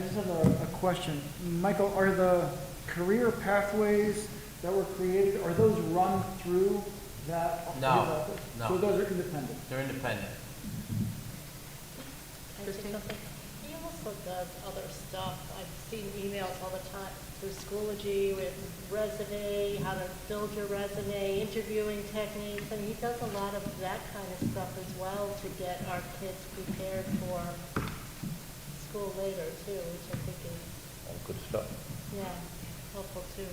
just have a question. Michael, are the career pathways that were created, are those run through that?
No, no.
So those are independent?
They're independent.
Christine?
He also does other stuff. I've seen emails all the time through Schoology with resume, how to build your resume, interviewing techniques, and he does a lot of that kind of stuff as well to get our kids prepared for school later too, which I think is,
All good stuff.
yeah, helpful too.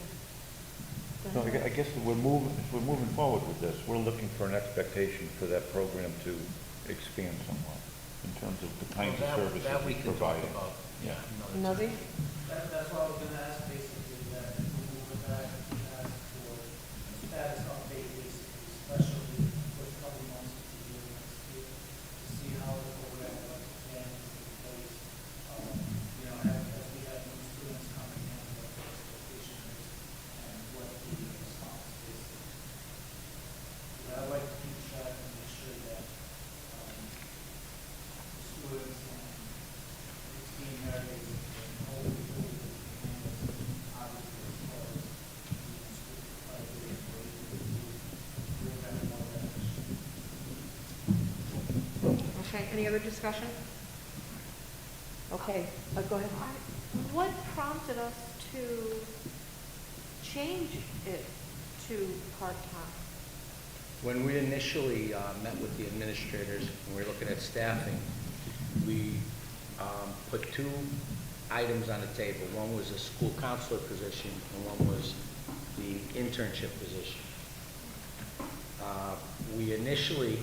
So I guess if we're moving forward with this, we're looking for an expectation for that program to expand somewhat in terms of the kinds of services
That we
it's
can talk
providing.
about.
Yeah.
Nuzzy?
That's what I was gonna ask, basically, that we move it back and ask for a status update, basically, especially for a couple months to the year next year, to see how the program was again in place. You know, as we have new students coming in, what the expectation is and what the response is. I'd like to keep track and make sure that, the students and it's being married and hopefully obviously as far as the school library to bring that more that.
Okay, any other discussion? Okay, go ahead.
What prompted us to change it to part-time?
When we initially met with the administrators, and we were looking at staffing, we put two items on the table. One was a school counselor position, and one was the internship position. We initially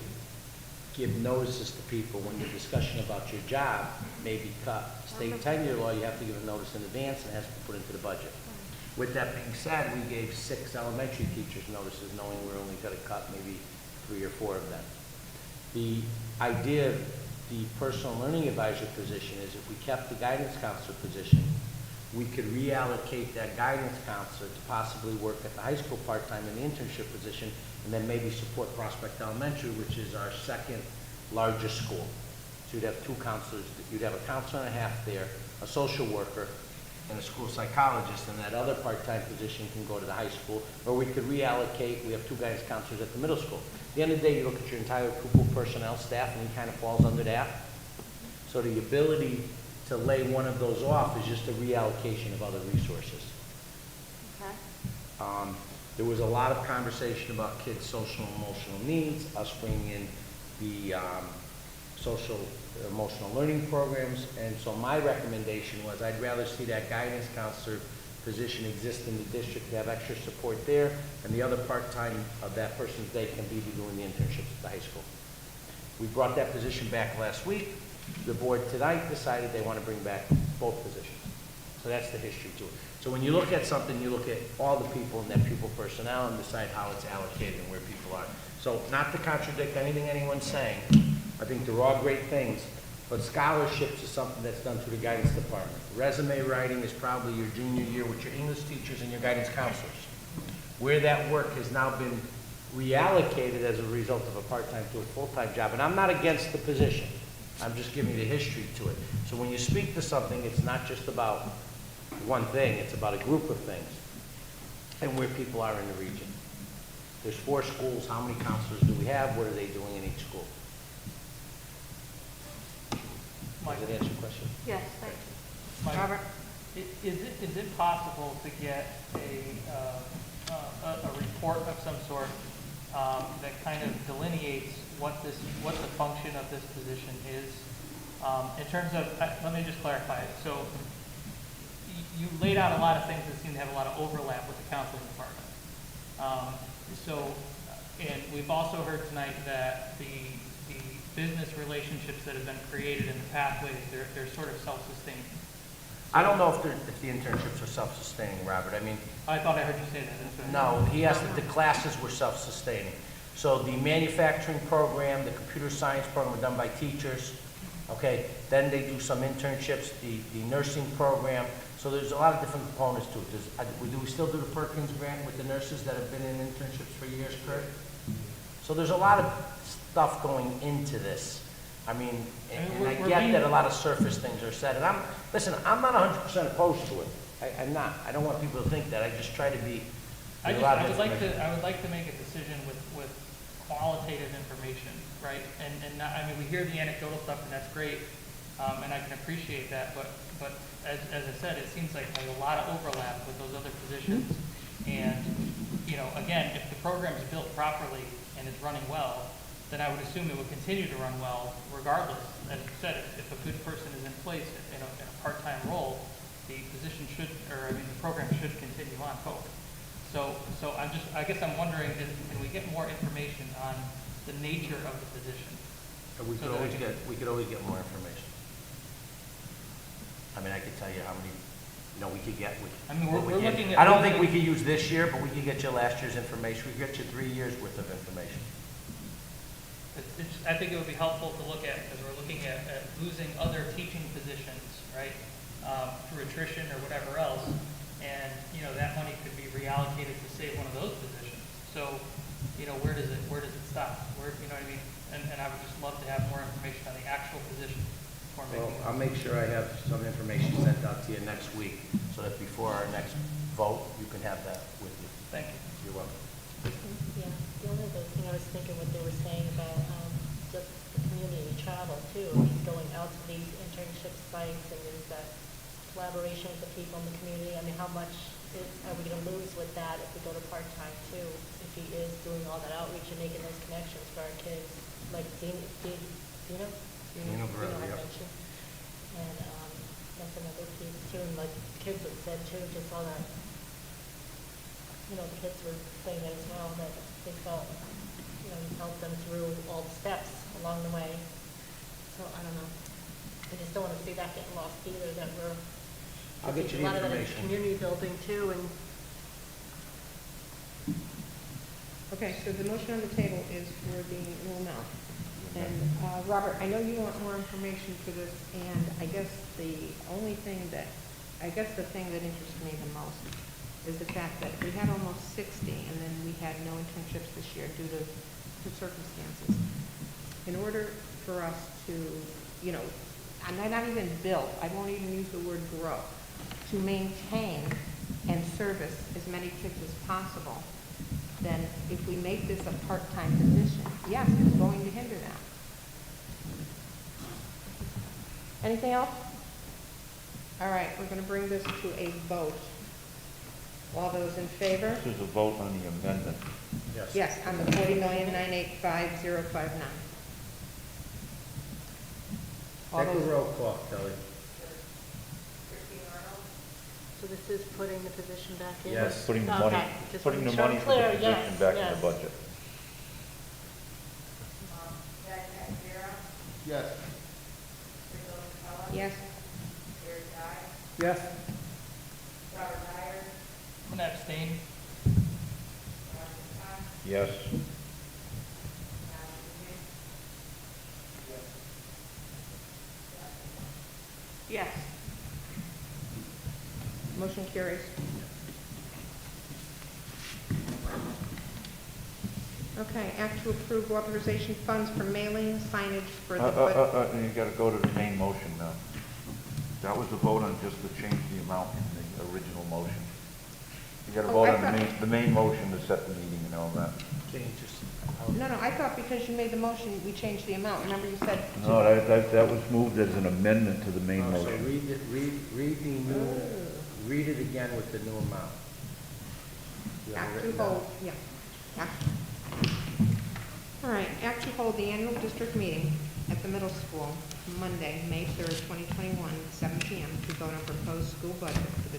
give notices to people when the discussion about your job may be cut. State tenure law, you have to give a notice in advance, and it has to be put into the budget. With that being said, we gave 6 elementary teachers notices, knowing we're only going to cut maybe 3 or 4 of them. The idea of the personal learning advisor position is if we kept the guidance counselor position, we could reallocate that guidance counselor to possibly work at the high school part-time in the internship position, and then maybe support Prospect Elementary, which is our second largest school. So you'd have 2 counselors, you'd have a counselor and a half there, a social worker, and a school psychologist, and that other part-time position can go to the high school, or we could reallocate, we have 2 guidance counselors at the middle school. At the end of the day, you look at your entire pupil personnel staff, and it kind of falls under that. So the ability to lay one of those off is just a reallocation of other resources.
Okay.
There was a lot of conversation about kids' social and emotional needs, us bringing in the social emotional learning programs, and so my recommendation was I'd rather see that guidance counselor position exist in the district to have extra support there, and the other part-time of that person's day can be doing the internships at the high school. We brought that position back last week. The board tonight decided they want to bring back both positions. So that's the history to it. So when you look at something, you look at all the people in that pupil personnel and decide how it's allocated and where people are. So not to contradict anything anyone's saying, I think they're all great things, but scholarships is something that's done through the guidance department. Resume writing is probably your junior year with your English teachers and your guidance counselors. Where that work has now been reallocated as a result of a part-time to a full-time job, and I'm not against the position. I'm just giving you the history to it. So when you speak to something, it's not just about one thing, it's about a group of things and where people are in the region. There's 4 schools, how many counselors do we have, what are they doing in each school? Does that answer your question?
Yes, thank you.
Mike,
Robert?
Is it possible to get a report of some sort that kind of delineates what the function of this position is? In terms of, let me just clarify it. So you laid out a lot of things that seem to have a lot of overlap with the counseling department. And we've also heard tonight that the business relationships that have been created in the pathways, they're sort of self-sustaining.
I don't know if the internships are self-sustaining, Robert. I mean,
I thought I heard you say that. That's what I-
no, he asked if the classes were self-sustaining. So the manufacturing program, the computer science program are done by teachers, okay? Then they do some internships, the nursing program. So there's a lot of different components to it. Do we still do the Perkins grant with the nurses that have been in internships for years, Kurt? So there's a lot of stuff going into this. I mean, and I get that a lot of surface things are said. And I'm not 100% opposed to it. I'm not. I don't want people to think that. I just try to be.
I would like to make a decision with qualitative information, right? And not, I mean, we hear the anecdotal stuff, and that's great, and I can appreciate that. But as I said, it seems like there's a lot of overlap with those other positions. And again, if the program is built properly and is running well, then I would assume it would continue to run well regardless. As you said, if a good person is in place in a part-time role, the program should continue on forward. So I guess I'm wondering, can we get more information on the nature of the position?
We could always get more information. I mean, I could tell you how many, we could get.
I mean, we're looking at.
I don't think we could use this year, but we could get you last year's information. We could get you 3 years worth of information.
I think it would be helpful to look at, because we're looking at losing other teaching positions, right, through attrition or whatever else, and that money could be reallocated to save one of those positions. So, where does it stop? Where, you know what I mean? And I would just love to have more information on the actual position before making.
Well, I'll make sure I have some information sent out to you next week, so that before our next vote, you can have that with you.
Thank you.
You're welcome.
Yeah, the only other thing I was thinking what they were saying about just the community travel too, going out to these internship sites, and there's that collaboration with the people in the community. I mean, how much are we going to lose with that if we go to part-time too? If he is doing all that outreach and making those connections for our kids, like Dina
Guerrero,
had
yeah.
mentioned. And that's another piece too, and like kids had said too, just all that, the kids were saying that as well, that they felt, you helped them through all the steps along the way. So I don't know. I just don't want to see that getting lost either, that we're.
I'll get you the
A lot of that is
information.
community building too, and
Okay, so the motion on the table is for the new amount. And Robert, I know you want more information for this, and I guess the thing that interests me the most is the fact that we had almost 60, and then we had no internships this year due to circumstances. In order for us to, and not even build, I won't even use the word grow, to maintain and service as many kids as possible, then if we make this a part-time position, yes, it's going to hinder that. Anything else? All right, we're going to bring this to a vote. All those in favor?
This is a vote on the amendment.
Yes.
Yes, on the 40,985,059. All
Take a
those,
roll call, Kelly.
so this is putting the position back in?
Yes.
Putting the
Okay,
money,
just
putting the
making sure
money
I'm
for the
clear.
position
Yes,
back in
yes.
the budget.
Yes.
Yes.
Yes.
I'm gonna abstain.
Yes.
Yes. Motion carries. Okay, act to approve authorization funds for mailing signage for the,
And you gotta go to the main motion now. That was the vote on just to change the amount in the original motion. You gotta
Oh,
vote
I
on
thought-
the main motion to set the meeting and all that.
no, I thought because you made the motion, we changed the amount. Remember you said?
No, that was moved as an amendment to the main
So
motion.
read it again with the new amount. You have it
Act to
written down?
hold, yeah. Act- All right, act to hold the annual district meeting at the middle school, Monday, May 3rd, 2021, 7 p.m. to vote on proposed school budget for the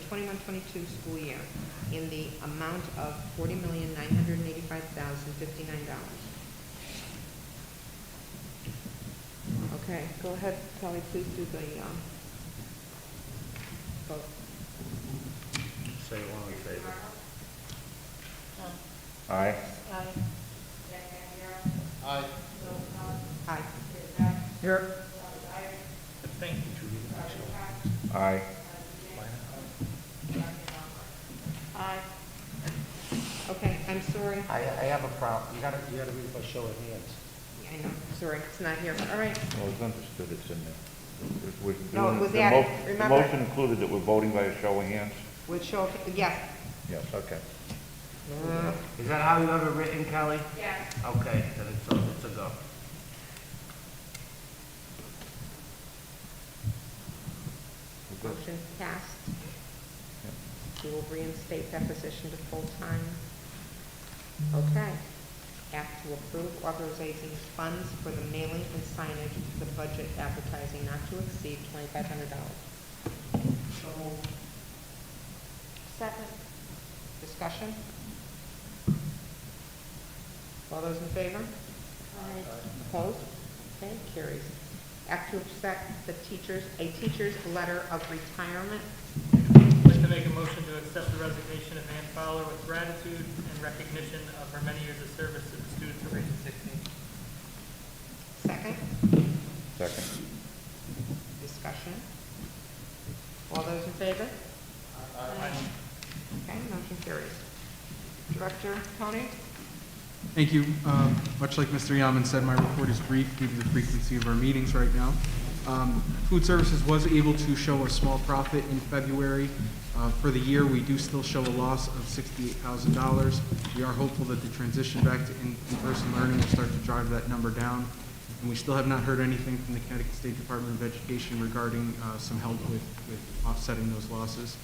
21-22 school year in the amount of $40,985,059. Okay, go ahead, Kelly, please do the, vote.
Say all in favor.
Aye.
Aye.
Aye.
Aye.
Here.
Abstain.
Aye.
Aye. Okay, I'm sorry.
I have a problem. You gotta read by show of hands.
I know, sorry, it's not here, but all right.
Well, it's understood it's in there.
No, it was
The
added,
The
remember?
motion included that we're voting by a show of hands?
With show, yes.
Yes, okay.
Is that how you have it written, Kelly?
Yes.
Okay, then it's a go.
Motion passed. We will reinstate that position to full-time. Okay. Act to approve authorizing funds for the mailing and signage of the budget advertising not to exceed $2,500.
Second.
Discussion? All those in favor?
Aye.
Opposed? Okay, carries. Act to accept a teacher's letter of retirement.
I'd like to make a motion to accept the resignation of Ann Fowler with gratitude and recognition of her many years of service to the students of Region 16.
Second?
Second.
Discussion? All those in favor?
Aye.
Okay, motion carries. Director Tony?
Thank you. Much like Mr. Yaman said, my report is brief due to the frequency of our meetings right now. Food Services was able to show a small profit in February. For the year, we do still show a loss of $68,000. We are hopeful that the transition back to in-person learning will start to drive that number down. And we still have not heard anything from the Connecticut State Department of Education regarding some help with offsetting those losses.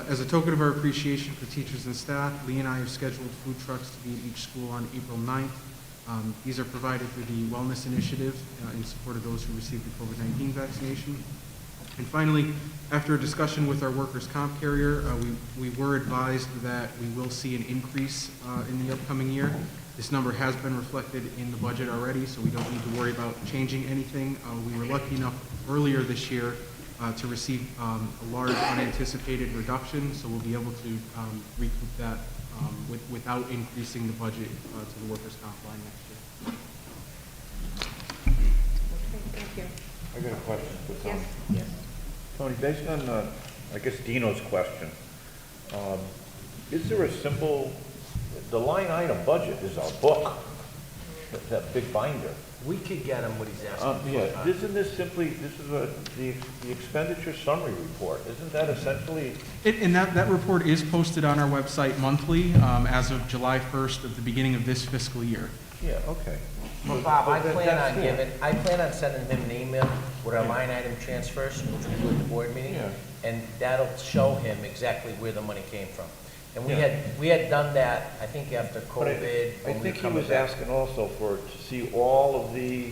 As a token of our appreciation for teachers and staff, Lee and I have scheduled food trucks to be at each school on April 9th. These are provided through the Wellness Initiative in support of those who received the COVID-19 vaccination. And finally, after a discussion with our workers' comp carrier, we were advised that we will see an increase in the upcoming year. This number has been reflected in the budget already, so we don't need to worry about changing anything. We were lucky enough earlier this year to receive a large unanticipated reduction, so we'll be able to recoup that without increasing the budget to the workers' comp line next year.
Okay, thank you.
I got a question for Tony.
Yes, yes.
Tony, based on, I guess Dino's question, is there a simple, the line item budget is our book, that big binder.
We could get him what he's asking for.
Yeah, isn't this simply, this is the expenditure summary report, isn't that essentially?
And that report is posted on our website monthly as of July 1st of the beginning of this fiscal year.
Yeah, okay.
Well, Bob, I
But
plan
that's
on
it.
sending him an email with our line item transfers, which we do at the board meeting.
Yeah.
And that'll show him exactly where the money came from. And we
Yeah.
had done that, I think after
But
COVID.
I
when we
think he
coming
was
back.
asking also to see all of the,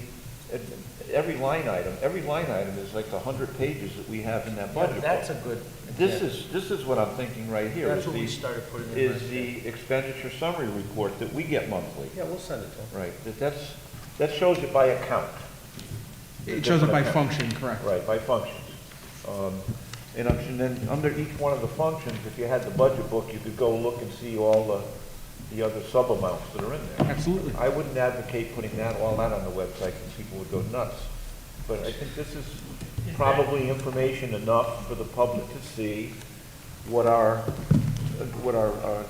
every line item is like 100 pages that we have in that
Yeah,
budget
that's
book.
a good.
This is what I'm thinking right here.
That's
is
what we
the-
started putting in.
Is
right
the expenditure summary report that we get monthly.
there. Yeah, we'll send it to him.
Right, that's, That shows it by account.
It shows it by
Different account.
function, correct?
Right, by functions. And then under each one of the functions, if you had the budget book, you could go look and see all the other sub-amounts that are in there.
Absolutely.
I wouldn't advocate putting all that on the website because people would go nuts. But I think this is probably information enough for the public to see what our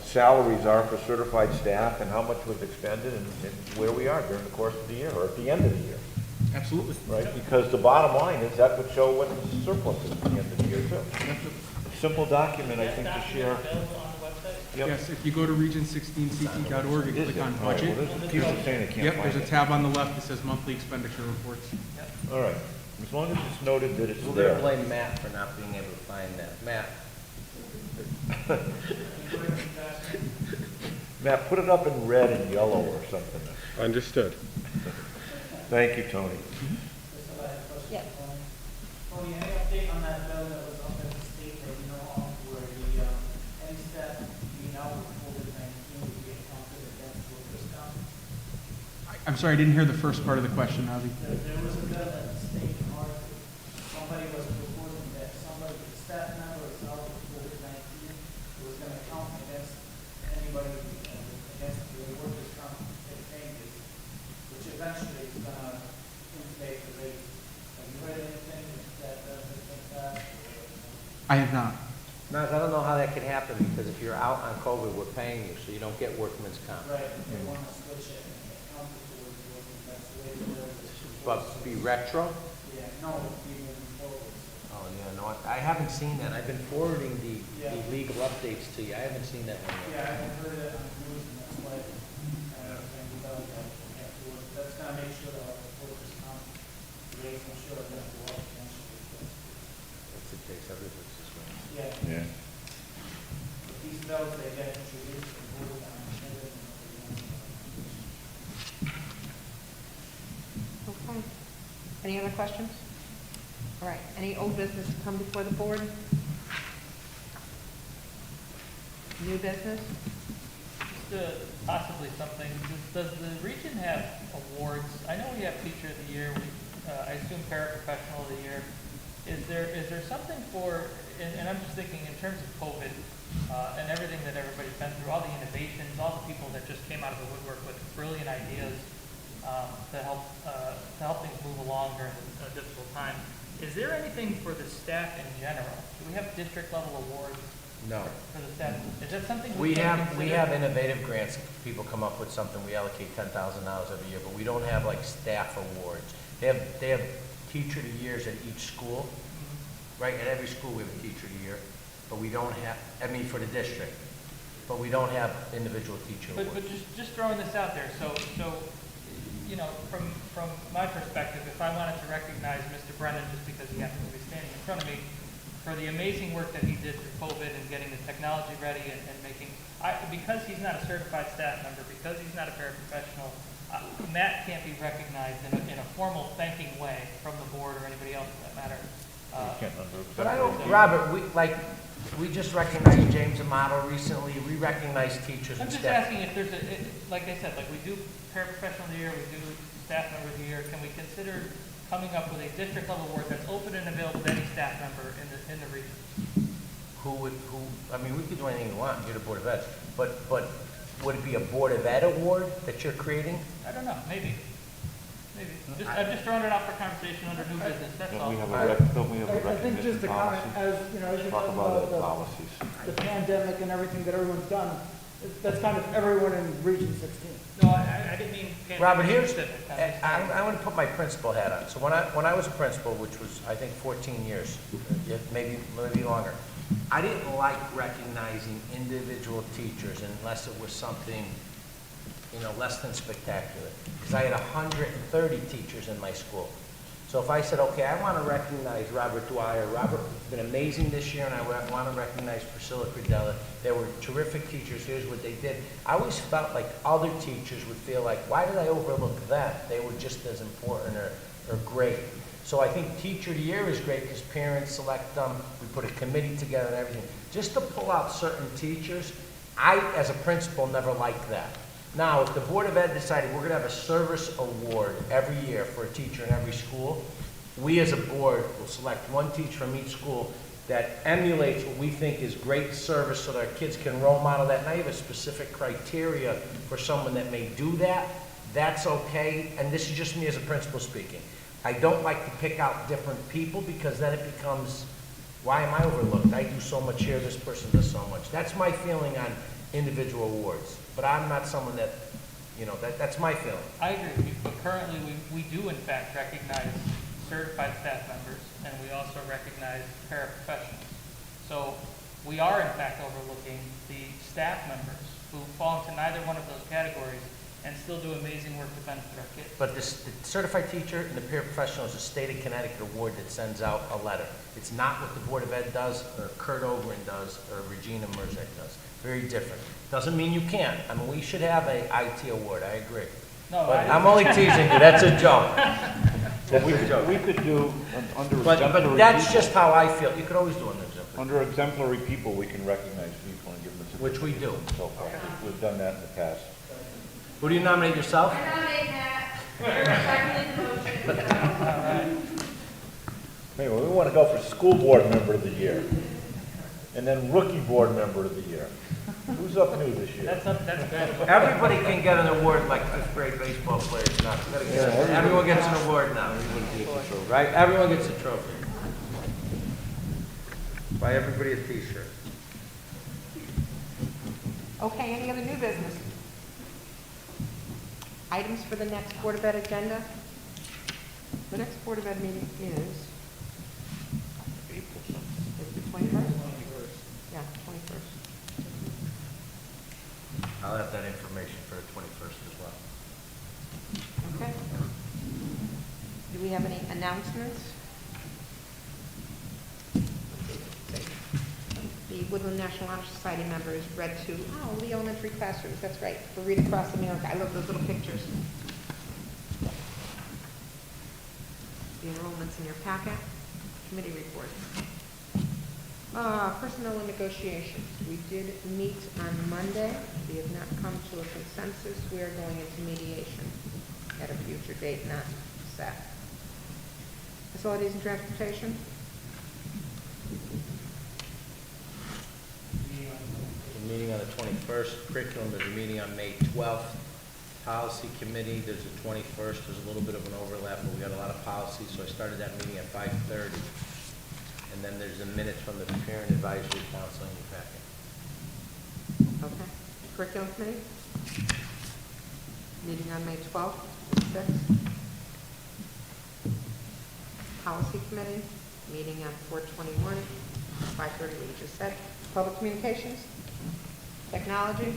salaries are for certified staff and how much was expended and where we are during the course of the year or at the end of the year.
Absolutely.
Right, because the bottom line is that would show what the surplus is at the end of the year too. A simple document, I think, to share. Yep.
Yes, if you go to region16ct.org and click on
All right,
budget.
well, there's people saying they can't
Yep,
find
there's a
it.
tab on the left that says monthly expenditure reports.
All right, as long as it's noted that it's
We're gonna
there.
blame Matt for not being able to find that. Matt,
Matt, put it up in red and yellow or something.
Understood.
Thank you, Tony.
Yes.
Tony, any update on that bill that was up at the state that you know of where the, any step being out with COVID-19 would be accounted against workers' comp?
I'm sorry, I didn't hear the first part of the question, Avi.
There was a bill at the state in Hartford. Somebody was proposing that somebody, a staff member is out with COVID-19, it was gonna count against anybody, against the workers' comp changes, which eventually is gonna inflate the rate. Have you heard anything that has been passed?
I have not.
Matt, I don't know how that could happen because if you're out on COVID, we're paying you, so you don't get workman's comp.
Right, they want to switch it and count it towards working, that's the way the bill is.
But be retro?
Yeah, no, be moving forward.
Oh, yeah, no, I haven't seen that. I've been forwarding the legal updates to you. I haven't seen that one yet.
Yeah, I haven't heard it on the news, and that's why, and without that, afterwards, that's gonna make sure that our workers' comp rates, I'm sure, are gonna go up eventually.
That's the case, everybody's this way.
Yeah,
Yeah.
but these bills, they get introduced and voted on, and then
Okay. Any other questions? All right, any old business to come before the board? New business?
Possibly something, does the region have awards? I know we have Teacher of the Year, I assume Paraprofessional of the Year. Is there something for, and I'm just thinking in terms of COVID, and everything that everybody's been through, all the innovations, all the people that just came out of the woodwork with brilliant ideas, to help things move along during a difficult time. Is there anything for the staff in general? Do we have district level awards
No.
for the staff? Is that something
We
can
have
consider?
innovative grants. If people come up with something, we allocate $10,000 every year, but we don't have like staff awards. They have teacher of the years at each school, right? At every school we have a teacher of the year, but we don't have, I mean, for the district, but we don't have individual teacher awards.
But just throwing this out there, so, you know, from my perspective, if I wanted to recognize Mr. Brennan, just because he happens to be standing in front of me, for the amazing work that he did through COVID and getting the technology ready and making, because he's not a certified staff member, because he's not a paraprofessional, Matt can't be recognized in a formal thanking way from the board or anybody else for that matter.
But I don't, Robert, we just recognized James Amato recently. We recognize teachers
I'm
and
just
staff.
asking if there's like I said, like we do paraprofessional of the year, we do staff member of the year, can we consider coming up with a district level award that's open and available to any staff member in the region?
I mean, we could do anything we want and get a Board of Ed, but would it be a Board of Ed award that you're creating?
I don't know, maybe. I'm just throwing it out for conversation under new business, that's all.
Don't we have a
I think just
recognition
to comment,
policy?
as, you know, as you're
Talk
talking
about
about
the policies.
the pandemic and everything that everyone's done, that's kind of everyone in Region 16.
No, I didn't mean.
Robert, here's,
specific.
I want to put my principal hat on. So when I was a principal, which was, I think, 14 years, maybe longer, I didn't like recognizing individual teachers unless it was something, you know, less than spectacular. Because I had 130 teachers in my school. So if I said, okay, I want to recognize Robert Dwyer, Robert has been amazing this year, and I want to recognize Priscilla Credella. They were terrific teachers, here's what they did. I always felt like other teachers would feel like, why did I overlook them? They were just as important or great. So I think Teacher of the Year is great because parents select them, we put a committee together and everything. Just to pull out certain teachers, I, as a principal, never liked that. Now, if the Board of Ed decided we're gonna have a service award every year for a teacher in every school, we as a board will select one teacher from each school that emulates what we think is great service so that our kids can role model that. And I have a specific criteria for someone that may do that. That's okay, and this is just me as a principal speaking. I don't like to pick out different people because then it becomes, why am I overlooked? I do so much here, this person does so much. That's my feeling on individual awards, but I'm not someone that, you know, that's my feeling.
I agree with you, but currently we do in fact recognize certified staff members, and we also recognize paraprofessionals. So we are in fact overlooking the staff members who fall into neither one of those categories and still do amazing work to benefit our kids.
But the certified teacher and the paraprofessional is a state of Connecticut award that sends out a letter. It's not what the Board of Ed does, or Kurt Ogren does, or Regina Merzak does. Very different. Doesn't mean you can't. I mean, we should have a IT award, I agree.
No,
But I'm only teasing you, that's a joke.
Well, we could do, under
But
exemplary
that's
people,
just how I feel. You could always do an exemplary.
under exemplary people, we can recognize people and give them a
Which we
certificate
do.
and so forth. We've done that in the past.
Who do you nominate yourself?
I nominate Matt. Second motion.
Anyway, we want to go for school board member of the year, and then rookie board member of the year. Who's up new this year?
That's good.
Everybody can get an award like fifth grade baseball players now. Everyone gets an award now. Right? Everyone gets a trophy. Buy everybody a t-shirt.
Okay, any other new business? Items for the next Board of Ed agenda? The next Board of Ed meeting is the 21st? Yeah, 21st.
I'll have that information for the 21st as well.
Okay. Do we have any announcements? The Woodland National Honor Society members read to, the elementary classrooms, that's right, for Read Across America. I love those little pictures. The enrollments in your packet, committee reports. Personnel and negotiations. We did meet on Monday. We have not come to a consensus. We are going into mediation at a future date not set. Facilities and transportation.
The meeting on the 21st, curriculum, there's a meeting on May 12th. Policy committee, there's a 21st, there's a little bit of an overlap, but we got a lot of policies, so I started that meeting at 5:30. And then there's the minutes from the parent advisory council in your packet.
Okay. Curriculum committee. Meeting on May 12th at 6. Policy committee, meeting on 4/21, 5:30, we just said. Public communications. Technology.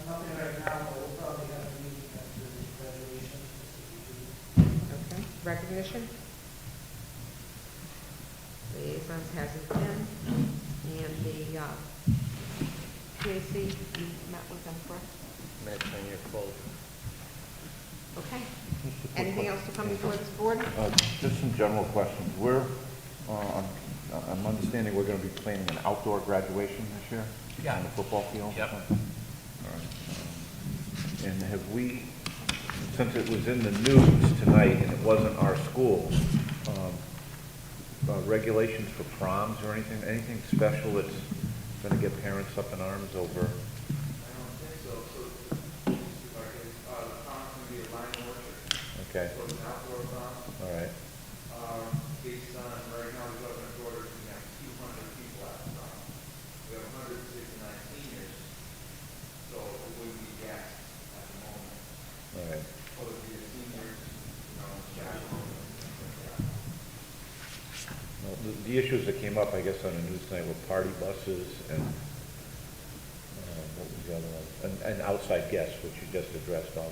Nothing right now, but we'll probably have a meeting after the graduation.
Okay. Recognition. Liaisons hasn't been. And the PAC, you met with them, correct?
Minutes on your folder.
Okay. Anything else to come before this board?
Just some general questions. I'm understanding we're going to be planning an outdoor graduation this year?
Yeah.
On the football field?
Yep.
Or something? All right. And have we, since it was in the news tonight and it wasn't our school, regulations for proms or anything special that's going to get parents up in arms over?
I don't think so. So, the prom's going to be a line worship.
Okay,
So it's an outdoor prom.
all right.
Based on, right now, we have an order, we have 200 people at the prom. We have 169 seniors, so it wouldn't be gaps at the moment.
All right.
So it'd be the seniors, chaperones,
Well, the issues that came up, I guess, on the news tonight were party buses and, what was the other one? And outside guests, which you just addressed also.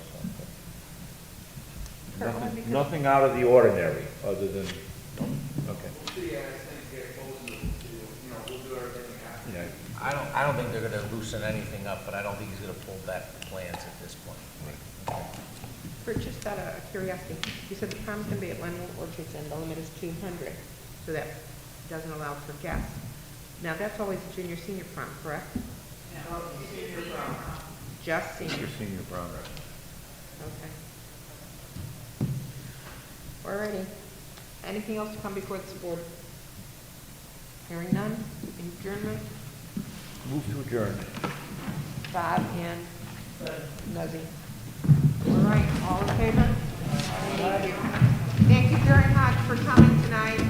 Nothing out of the ordinary, other than, okay.
We'll see as things get closer to, we'll do everything we have to.
Yeah,
I don't think they're gonna loosen anything up, but I don't think he's gonna pull back the plans at this point.
For just out of curiosity, you said the prom's going to be at Leonard Orchards and the limit is 200, so that doesn't allow for guests. Now, that's always a junior-senior prom, correct?
Senior prom.
Just senior.
Your senior progress.
Okay. Alrighty. Anything else to come before this board? Hearing none, adjournment,
Move to adjourn.
Bob and Muzzy. All right, all in favor? Thank you. Thank you very much for coming tonight.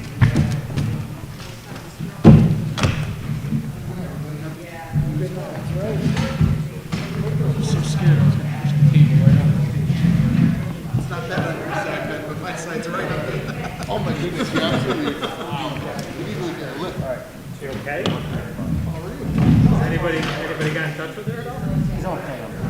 So scared I was gonna push the table right up. It's not that on your side, Ben, but my side's right up there.
Oh my goodness, you absolutely, you need to get a lift.
You okay? Anybody got in touch with her at all?
He's okay.